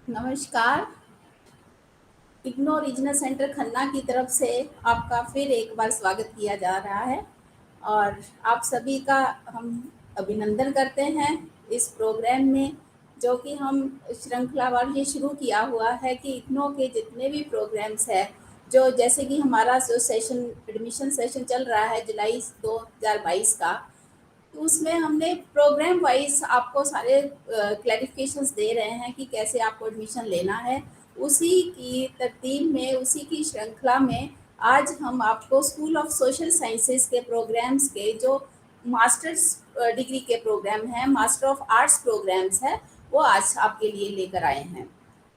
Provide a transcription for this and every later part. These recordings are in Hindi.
नमस्कार। इग्नो रीजनल सेंटर खन्ना की तरफ से आपका फिर एक बार स्वागत किया जा रहा है और आप सभी का हम अभिनंदन करते हैं इस प्रोग्राम में, जो कि हम श्रृंखलावार ये शुरू किया हुआ है कि इग्नो के जितने भी प्रोग्राम्स हैं, जो जैसे कि हमारा जो सेशन एडमिशन सेशन चल रहा है जुलाई 2022 का, तो उसमें हमने प्रोग्राम वाइज आपको सारे क्लैरिफिकेशंस दे रहे हैं कि कैसे आपको एडमिशन लेना है। उसी की तरतीब में, उसी की श्रृंखला में आज हम आपको स्कूल ऑफ सोशल साइंसेज के प्रोग्राम्स के जो मास्टर्स डिग्री के प्रोग्राम हैं, मास्टर ऑफ आर्ट्स प्रोग्राम्स हैं, वो आज आपके लिए लेकर आए हैं।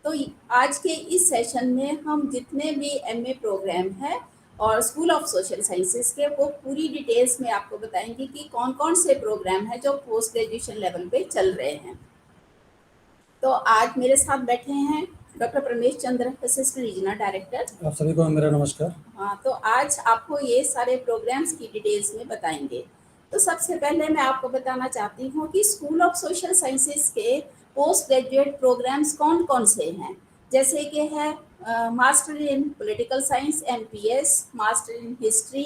तो आज के इस सेशन में हम जितने भी एमए प्रोग्राम हैं और स्कूल ऑफ सोशल साइंसेज के, वो पूरी डिटेल्स में आपको बताएंगे कि कौन कौन से प्रोग्राम हैं जो पोस्ट ग्रेजुएशन लेवल पे चल रहे हैं। तो आज मेरे साथ बैठे हैं डॉक्टर प्रमेश चंद्र, असिस्टेंट रीजनल डायरेक्टर। आप सभी को मेरा नमस्कार। हाँ, तो आज आपको ये सारे प्रोग्राम्स की डिटेल्स में बताएंगे। तो सबसे पहले मैं आपको बताना चाहती हूँ कि स्कूल ऑफ सोशल साइंसेज के पोस्ट ग्रेजुएट प्रोग्राम्स कौन कौन से हैं। जैसे कि है master in political science MPS, master in history,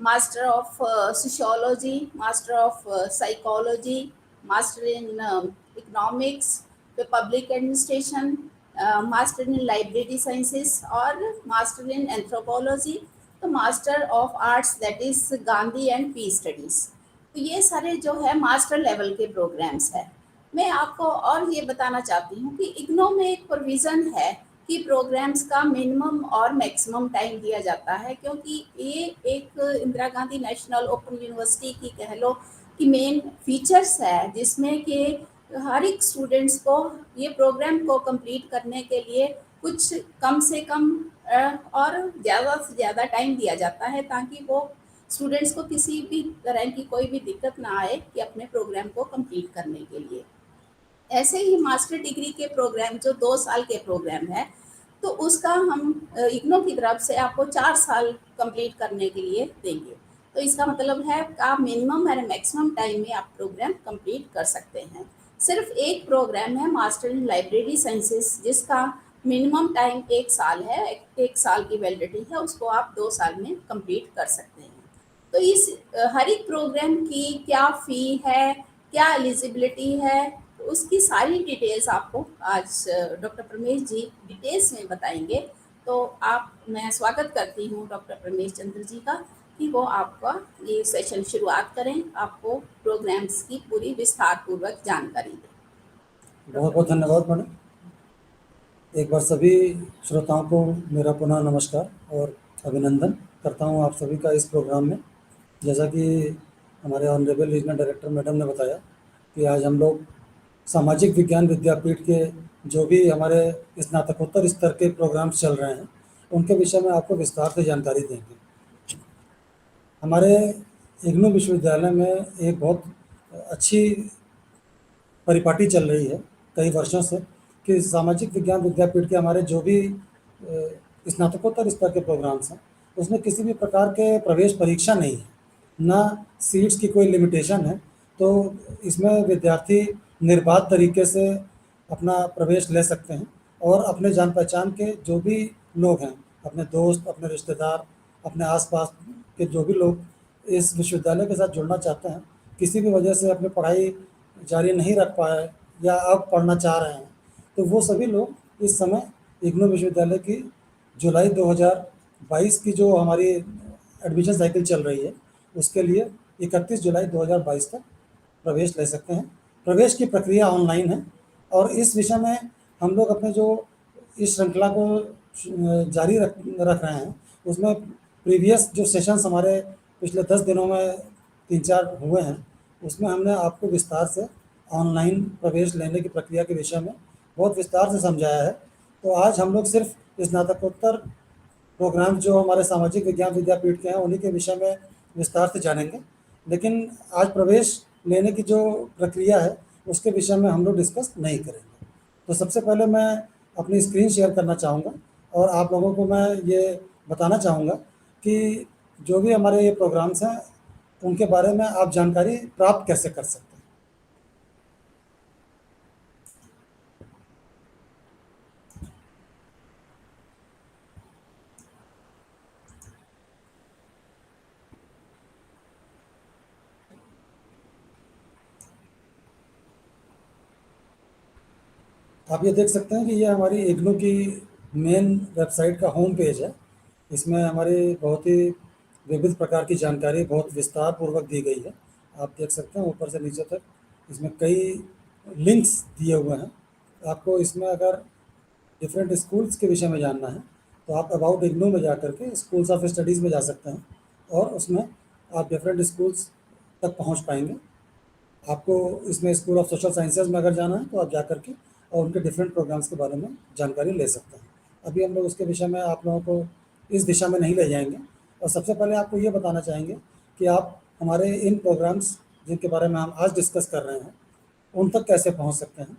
master of sociology, master of psychology, master in economics, public administration, master in library sciences और मास्टर इन एंथ्रोपोलॉजी, तो master of arts that is Gandhi and peace studies. तो ये सारे जो है मास्टर लेवल के प्रोग्राम्स है। मैं आपको और ये बताना चाहती हूँ कि इग्नो में एक प्रोविज़न है कि प्रोग्राम्स का मिनिमम और मैक्सिमम टाइम दिया जाता है, क्योंकि ये एक Indira Gandhi national open university की कह लो कि मेन फीचर्स है, जिसमें कि हर एक स्टूडेंट्स को ये प्रोग्राम को कंप्लीट करने के लिए कुछ कम से कम और ज़्यादा से ज़्यादा टाइम दिया जाता है, ताकि वो स्टूडेंट्स को किसी भी तरह की कोई भी दिक्कत ना आए कि अपने प्रोग्राम को कंप्लीट करने के लिए। ऐसे ही मास्टर डिग्री के प्रोग्राम जो 2 साल के प्रोग्राम है, तो उसका हम इग्नो की तरफ से आपको 4 साल कंप्लीट करने के लिए देंगे। तो इसका मतलब है कि आप मिनिमम और मैक्सिमम टाइम में आप प्रोग्राम कंप्लीट कर सकते हैं। सिर्फ एक प्रोग्राम है मास्टर इन लाइब्रेरी साइंसेस, जिसका मिनिमम टाइम 1 साल है, 1 साल की वैलिडिटी है, उसको आप 2 साल में कंप्लीट कर सकते हैं। तो इस हर एक प्रोग्राम की क्या फ़ी है, क्या एलिजिबिलिटी है, तो उसकी सारी डिटेल्स आपको आज डॉक्टर प्रमेश जी डिटेल्स में बताएंगे। तो मैं स्वागत करती हूँ डॉक्टर प्रमेश चंद्र जी का कि वो आपका ये सेशन शुरुआत करें, आपको प्रोग्राम्स की पूरी विस्तार पूर्वक जानकारी दें। बहुत बहुत धन्यवाद मैडम। एक बार सभी श्रोताओं को मेरा पुनः नमस्कार और अभिनंदन करता हूं आप सभी का इस प्रोग्राम में। जैसा कि हमारे ऑनरेबल रीजनल डायरेक्टर मैडम ने बताया कि आज हम लोग सामाजिक विज्ञान विद्यापीठ के जो भी हमारे स्नातकोत्तर स्तर के प्रोग्राम्स चल रहे हैं, उनके विषय में आपको विस्तार से जानकारी देंगे। हमारे इग्नू विश्वविद्यालय में एक बहुत अच्छी परिपाटी चल रही है कई वर्षों से कि सामाजिक विज्ञान विद्यापीठ के हमारे जो भी स्नातकोत्तर स्तर के प्रोग्राम्स हैं, उसमें किसी भी प्रकार के प्रवेश परीक्षा नहीं है, ना सीट्स की कोई लिमिटेशन है। तो इसमें विद्यार्थी निर्बाध तरीके से अपना प्रवेश ले सकते हैं और अपने जान पहचान के जो भी लोग हैं, अपने दोस्त, अपने रिश्तेदार, अपने आसपास के जो भी लोग इस विश्वविद्यालय के साथ जुड़ना चाहते हैं, किसी भी वजह से अपनी पढ़ाई जारी नहीं रख पाए या अब पढ़ना चाह रहे हैं, तो वो सभी लोग इस समय इग्नू विश्वविद्यालय की जुलाई 2022 की जो हमारी एडमिशन साइकिल चल रही है, उसके लिए 31 जुलाई 2022 तक प्रवेश ले सकते हैं। प्रवेश की प्रक्रिया ऑनलाइन है और इस विषय में हम लोग अपने जो इस श्रृंखला को जारी रख रहे हैं, उसमें प्रीवियस जो सेशंस हमारे पिछले 10 दिनों में 3-4 हुए हैं, उसमें हमने आपको विस्तार से ऑनलाइन प्रवेश लेने की प्रक्रिया के विषय में बहुत विस्तार से समझाया है। तो आज हम लोग सिर्फ स्नातकोत्तर प्रोग्राम जो हमारे सामाजिक विज्ञान विद्यापीठ के हैं, उन्हीं के विषय में विस्तार से जानेंगे। लेकिन आज प्रवेश लेने की जो प्रक्रिया है, उसके विषय में हम लोग डिस्कस नहीं करेंगे। तो सबसे पहले मैं अपनी स्क्रीन शेयर करना चाहूँगा और आप लोगों को मैं ये बताना चाहूँगा कि जो भी हमारे ये प्रोग्राम्स हैं, उनके बारे में आप जानकारी प्राप्त कैसे कर सकते हैं। आप ये देख सकते हैं कि ये हमारी इग्नू की मेन वेबसाइट का होम पेज है। इसमें हमारी बहुत ही विविध प्रकार की जानकारी बहुत विस्तार पूर्वक दी गई है। आप देख सकते हैं ऊपर से नीचे तक इसमें कई लिंक्स दिए हुए हैं। आपको इसमें अगर डिफरेंट स्कूल्स के विषय में जानना है तो आप अबाउट इग्नू में जा करके स्कूल्स ऑफ स्टडीज़ में जा सकते हैं और उसमें आप डिफरेंट स्कूल्स तक पहुंच पाएंगे। आपको इसमें स्कूल ऑफ सोशल साइंसेज में अगर जाना है तो आप जा करके और उनके डिफरेंट प्रोग्राम्स के बारे में जानकारी ले सकते हैं। अभी हम लोग उसके विषय में आप लोगों को इस दिशा में नहीं ले जाएंगे और सबसे पहले आपको ये बताना चाहेंगे कि आप हमारे इन प्रोग्राम्स जिनके बारे में हम आज डिस्कस कर रहे हैं उन तक कैसे पहुंच सकते हैं।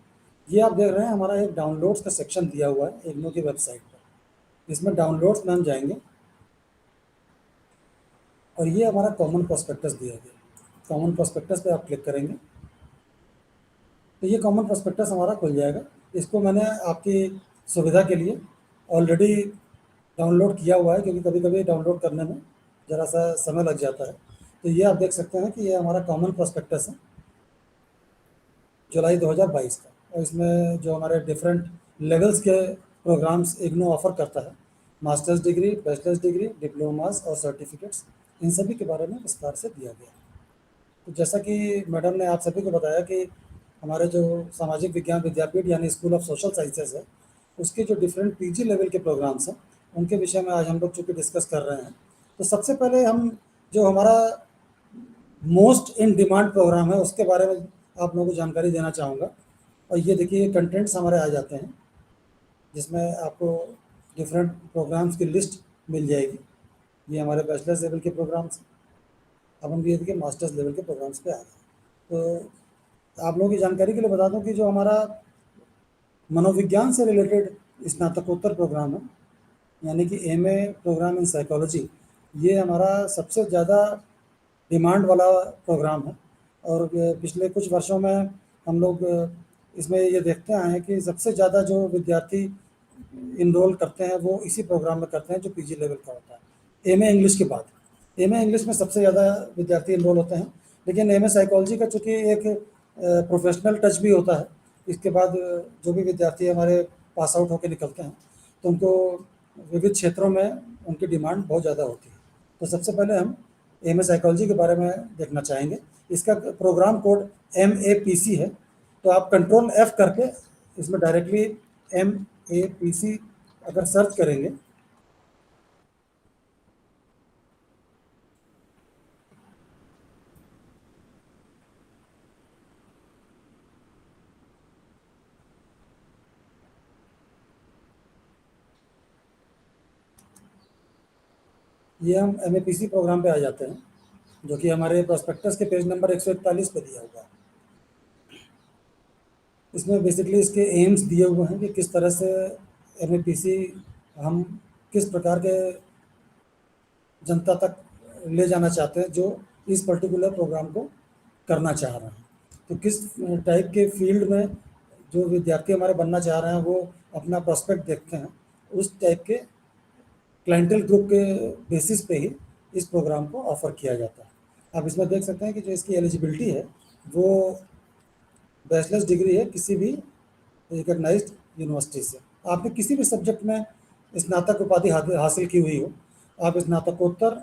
ये आप देख रहे हैं हमारा एक डाउनलोड्स का सेक्शन दिया हुआ है इग्नू की वेबसाइट पर। इसमें डाउनलोड्स में हम जाएंगे और ये हमारा कॉमन प्रोस्पेक्टस दिया गया। कॉमन प्रोस्पेक्टस पे आप क्लिक करेंगे तो ये कॉमन प्रोस्पेक्टस हमारा खुल जाएगा। इसको मैंने आपकी सुविधा के लिए ऑलरेडी डाउनलोड किया हुआ है क्योंकि कभी कभी डाउनलोड करने में ज़रा सा समय लग जाता है। तो ये आप देख सकते हैं कि ये हमारा कॉमन प्रोस्पेक्टस है जुलाई 2022 का। और इसमें जो हमारे डिफरेंट लेवल्स के प्रोग्राम्स इग्नू ऑफर करता है, masters degree, bachelors degree, diplomas और सर्टिफिकेट्स, इन सभी के बारे में विस्तार से दिया गया है। तो जैसा कि मैडम ने आप सभी को बताया कि हमारे जो सामाजिक विज्ञान विद्यापीठ यानी स्कूल ऑफ सोशल साइंसेज है उसके जो डिफरेंट पीजी लेवल के प्रोग्राम्स हैं उनके विषय में आज हम लोग चूँकि डिस्कस कर रहे हैं। तो सबसे पहले हम जो हमारा मोस्ट इन डिमांड प्रोग्राम है उसके बारे में आप लोगों को जानकारी देना चाहूँगा। और ये देखिए कंटेंट्स हमारे आ जाते हैं जिसमें आपको डिफरेंट प्रोग्राम्स की लिस्ट मिल जाएगी। ये हमारे बैचलर्स लेवल के प्रोग्राम्स हैं। अब हम ये देखिए मास्टर्स लेवल के प्रोग्राम्स पे आ गए। तो आप लोगों की जानकारी के लिए बता दूं कि जो हमारा मनोविज्ञान से रिलेटेड स्नातकोत्तर प्रोग्राम है यानी कि एमए प्रोग्राम इन साइकोलॉजी, ये हमारा सबसे ज़्यादा डिमांड वाला प्रोग्राम है। और पिछले कुछ वर्षों में हम लोग इसमें ये देखते आए हैं कि सबसे ज़्यादा जो विद्यार्थी इनरोल करते हैं वो इसी प्रोग्राम में करते हैं जो पीजी लेवल का होता है एमए इंग्लिश के बाद। एमए इंग्लिश में सबसे ज़्यादा विद्यार्थी इनरोल होते हैं, लेकिन एमए साइकोलॉजी का चूँकि एक प्रोफेशनल टच भी होता है, इसके बाद जो भी विद्यार्थी हमारे पास आउट होकर निकलते हैं तो उनको विविध क्षेत्रों में उनकी डिमांड बहुत ज़्यादा होती है। तो सबसे पहले हम एमए साइकोलॉजी के बारे में देखना चाहेंगे। इसका प्रोग्राम कोड MAPC है। तो आप कंट्रोल F करके इसमें डायरेक्टली MAPC अगर सर्च करेंगे ये हम MAPC प्रोग्राम पे आ जाते हैं जो कि हमारे प्रोस्पेक्टस के पेज नंबर 141 पे दिया हुआ है। इसमें बेसिकली इसके एम्स दिए हुए हैं कि किस तरह से MAPC हम किस प्रकार के जनता तक ले जाना चाहते हैं जो इस पर्टिकुलर प्रोग्राम को करना चाह रहे हैं। तो किस टाइप के फील्ड में जो विद्यार्थी हमारे बनना चाह रहे हैं वो अपना प्रोस्पेक्ट देखते हैं, उस टाइप के क्लाइंटल ग्रुप के बेसिस पे ही इस प्रोग्राम को ऑफ़र किया जाता है। आप इसमें देख सकते हैं कि जो इसकी एलिजिबिलिटी है वो बैचलर्स डिग्री है किसी भी रिकॉग्नाइज्ड यूनिवर्सिटी से। आपने किसी भी सब्जेक्ट में स्नातक उपाधि हासिल की हुई हो, आप स्नातकोत्तर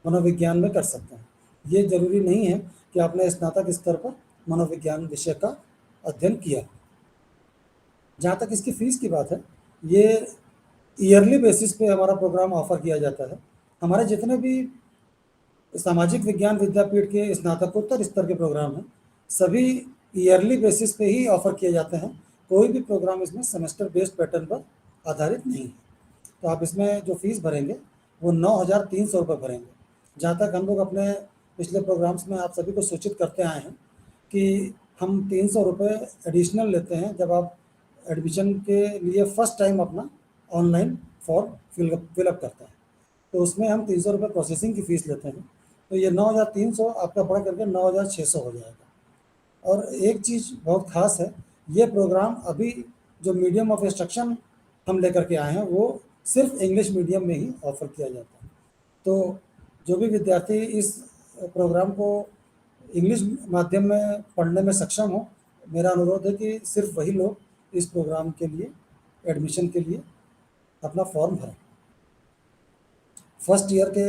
मनोविज्ञान में कर सकते हैं। ये ज़रूरी नहीं है कि आपने स्नातक स्तर पर मनोविज्ञान विषय का अध्ययन किया। जहाँ तक इसकी फ़ीस की बात है, ये ईयरली बेसिस पे हमारा प्रोग्राम ऑफ़र किया जाता है। हमारे जितने भी सामाजिक विज्ञान विद्यापीठ के स्नातकोत्तर स्तर के प्रोग्राम हैं सभी ईयरली बेसिस पे ही ऑफ़र किए जाते हैं। कोई भी प्रोग्राम इसमें सेमेस्टर बेस्ड पैटर्न पर आधारित नहीं है। तो आप इसमें जो फीस भरेंगे वो 9,300 रुपये भरेंगे। जहाँ तक हम लोग अपने पिछले प्रोग्राम्स में आप सभी को सूचित करते आए हैं कि हम 300 रुपये एडिशनल लेते हैं जब आप एडमिशन के लिए फ़र्स्ट टाइम अपना ऑनलाइन फॉर्म फिलअप करते हैं। तो उसमें हम 300 रुपये प्रोसेसिंग की फ़ीस लेते हैं। तो ये 9,300 आपका बढ़ करके 9,600 हो जाएगा। और एक चीज़ बहुत ख़ास है, ये प्रोग्राम अभी जो मीडियम ऑफ इंस्ट्रक्शन हम लेकर के आए हैं वो सिर्फ इंग्लिश मीडियम में ही ऑफ़र किया जाता है। तो जो भी विद्यार्थी इस प्रोग्राम को इंग्लिश माध्यम में पढ़ने में सक्षम हो, मेरा अनुरोध है कि सिर्फ वही लोग इस प्रोग्राम के लिए एडमिशन के लिए अपना फॉर्म भरें। फर्स्ट ईयर के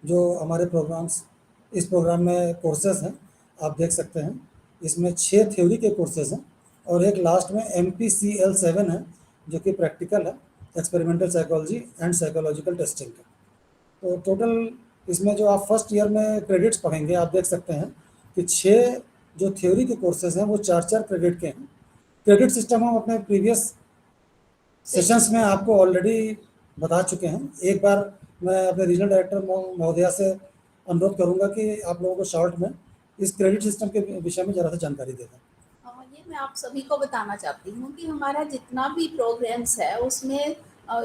जो हमारे प्रोग्राम्स इस प्रोग्राम में कोर्सेज हैं आप देख सकते हैं, इसमें 6 थ्योरी के कोर्सेज हैं और एक लास्ट में MPCL 7 है जो कि प्रैक्टिकल है, experimental psychology and psychological testing का। तो टोटल इसमें जो आप फर्स्ट ईयर में क्रेडिट्स पढ़ेंगे आप देख सकते हैं कि 6 जो थ्योरी के कोर्सेज हैं वो 4-4 क्रेडिट के हैं। क्रेडिट सिस्टम हम अपने प्रीवियस सेशंस में आपको ऑलरेडी बता चुके हैं। एक बार मैं अपने रीजनल डायरेक्टर महोदया से अनुरोध करूंगा कि आप लोगों को शॉर्ट में इस क्रेडिट सिस्टम के विषय में ज़रा सा जानकारी दे दें। ये मैं आप सभी को बताना चाहती हूँ कि हमारा जितना भी प्रोग्राम्स है उसमें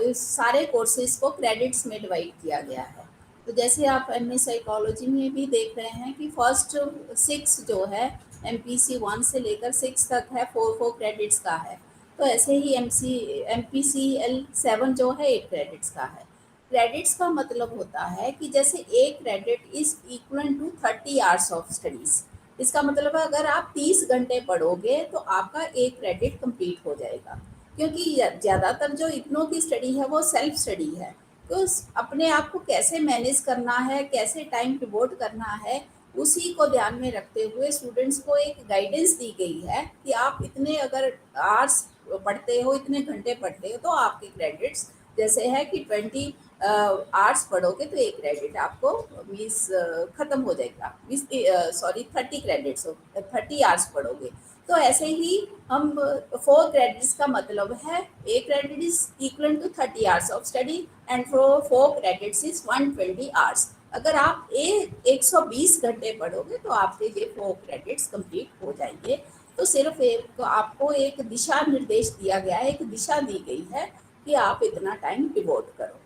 इस सारे कोर्सेज को क्रेडिट्स में डिवाइड किया गया है। तो जैसे आप MA साइकोलॉजी में भी देख रहे हैं कि फर्स्ट 6 जो है MPC 1 से लेकर 6 तक है, 4 क्रेडिट्स का है। तो ऐसे ही MPCL 7 जो है 8 क्रेडिट्स का है। क्रेडिट्स का मतलब होता है कि जैसे एक credit is equal to 30 hours of studies. इसका मतलब है अगर आप 30 घंटे पढ़ोगे तो आपका एक क्रेडिट कंप्लीट हो जाएगा, क्योंकि ज़्यादातर जो इग्नो की स्टडी है वो सेल्फ स्टडी है। तो अपने आप को कैसे मैनेज करना है, कैसे टाइम डिवोट करना है, उसी को ध्यान में रखते हुए स्टूडेंट्स को एक गाइडेंस दी गई है कि आप इतने अगर आवर्स पढ़ते हो, इतने घंटे पढ़ते हो तो आपके क्रेडिट्स जैसे है कि 20 आवर्स पढ़ोगे तो एक क्रेडिट आपको मीन्स ख़त्म हो जाएगा। मीन्स 30 क्रेडिट्स 30 आवर्स पढ़ोगे तो ऐसे ही हम 4 क्रेडिट्स का मतलब है एक credit is equal to 30 hours of study and 4 credits is 120 hours. अगर आप 120 घंटे पढ़ोगे तो आपके ये 4 क्रेडिट्स कंप्लीट हो जाएंगे। तो सिर्फ एक आपको एक दिशा निर्देश दिया गया है, एक दिशा दी गई है कि आप इतना टाइम डिवोट करो।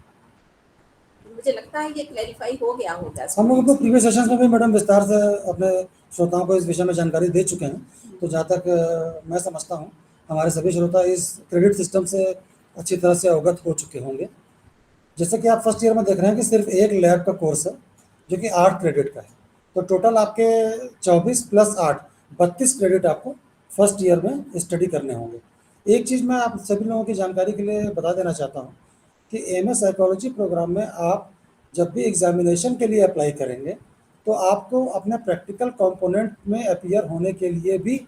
मुझे लगता है ये क्लैरिफाई हो गया होगा। हम लोग अपने प्रीवियस सेशंस में भी मैडम विस्तार से अपने श्रोताओं को इस विषय में जानकारी दे चुके हैं। तो जहाँ तक मैं समझता हूँ हमारे सभी श्रोता इस क्रेडिट सिस्टम से अच्छी तरह से अवगत हो चुके होंगे। जैसे कि आप फर्स्ट ईयर में देख रहे हैं कि सिर्फ एक लैब का कोर्स है जो कि 8 क्रेडिट का है। तो टोटल आपके 24 + 8 32 क्रेडिट आपको फर्स्ट ईयर में स्टडी करने होंगे। एक चीज़ मैं आप सभी लोगों की जानकारी के लिए बता देना चाहता हूँ कि MA साइकोलॉजी प्रोग्राम में आप जब भी एग्जामिनेशन के लिए अप्लाई करेंगे तो आपको अपने प्रैक्टिकल कंपोनेंट में अपीयर होने के लिए भी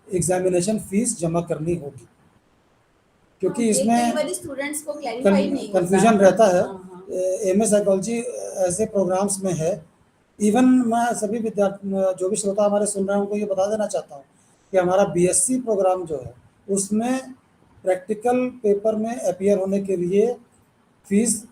एग्जामिनेशन फीस जमा करनी होगी, क्योंकि इसमें स्टूडेंट्स को क्लैरिफाई नहीं होता कन्फ्यूजन रहता है। हाँ। MA साइकोलॉजी ऐसे प्रोग्राम्स में है। इवन मैं सभी विद्यार्थी जो भी श्रोता हमारे सुन रहे हैं उनको ये बता देना चाहता हूँ कि हमारा BSc प्रोग्राम जो है उसमें प्रैक्टिकल पेपर में अपीयर होने के लिए फीस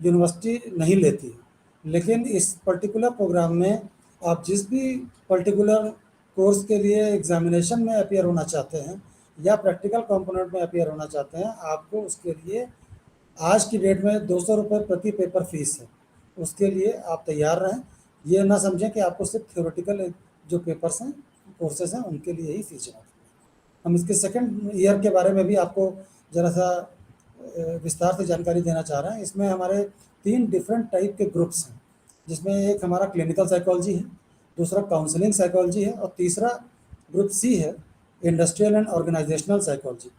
यूनिवर्सिटी नहीं लेती है, लेकिन इस पर्टिकुलर प्रोग्राम में आप जिस भी पर्टिकुलर कोर्स के लिए एग्जामिनेशन में अपीयर होना चाहते हैं या प्रैक्टिकल कंपोनेंट में अपीयर होना चाहते हैं, आपको उसके लिए आज की डेट में 200 रुपये प्रति पेपर फीस है। उसके लिए आप तैयार रहें। ये ना समझें कि आपको सिर्फ थ्योरेटिकल जो पेपर्स हैं कोर्सेज हैं उनके लिए ही फीस जमा करनी है। हम इसके सेकंड ईयर के बारे में भी आपको ज़रा सा विस्तार से जानकारी देना चाह रहे हैं। इसमें हमारे 3 डिफरेंट टाइप के ग्रुप्स हैं, जिसमें एक हमारा क्लिनिकल साइकोलॉजी है, दूसरा काउंसलिंग साइकोलॉजी है और तीसरा ग्रुप C है इंडस्ट्रियल एंड ऑर्गेनाइजेशनल साइकोलॉजी।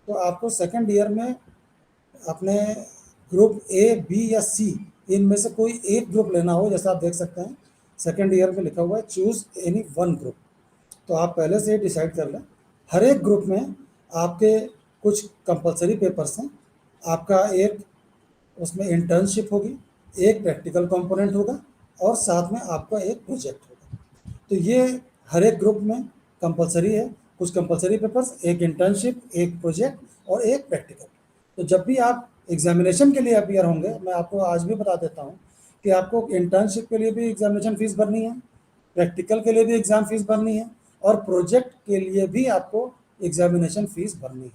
तो आपको सेकंड ईयर में अपने ग्रुप A, B या C इनमें से कोई एक ग्रुप लेना हो, जैसा आप देख सकते हैं सेकंड ईयर में लिखा हुआ है चूज एनी वन ग्रुप। तो आप पहले से डिसाइड कर लें। हर एक ग्रुप में आपके कुछ कंपलसरी पेपर्स हैं, आपका एक उसमें इंटर्नशिप होगी, एक प्रैक्टिकल कंपोनेंट होगा और साथ में आपका एक प्रोजेक्ट होगा। तो ये हर एक ग्रुप में कंपलसरी है, कुछ कंपलसरी पेपर्स, एक इंटर्नशिप, एक प्रोजेक्ट और एक प्रैक्टिकल। तो जब भी आप एग्जामिनेशन के लिए अपीयर होंगे, मैं आपको आज भी बता देता हूँ कि आपको इंटर्नशिप के लिए भी एग्जामिनेशन फीस भरनी है, प्रैक्टिकल के लिए भी एग्ज़ाम फीस भरनी है और प्रोजेक्ट के लिए भी आपको एग्जामिनेशन फीस भरनी है।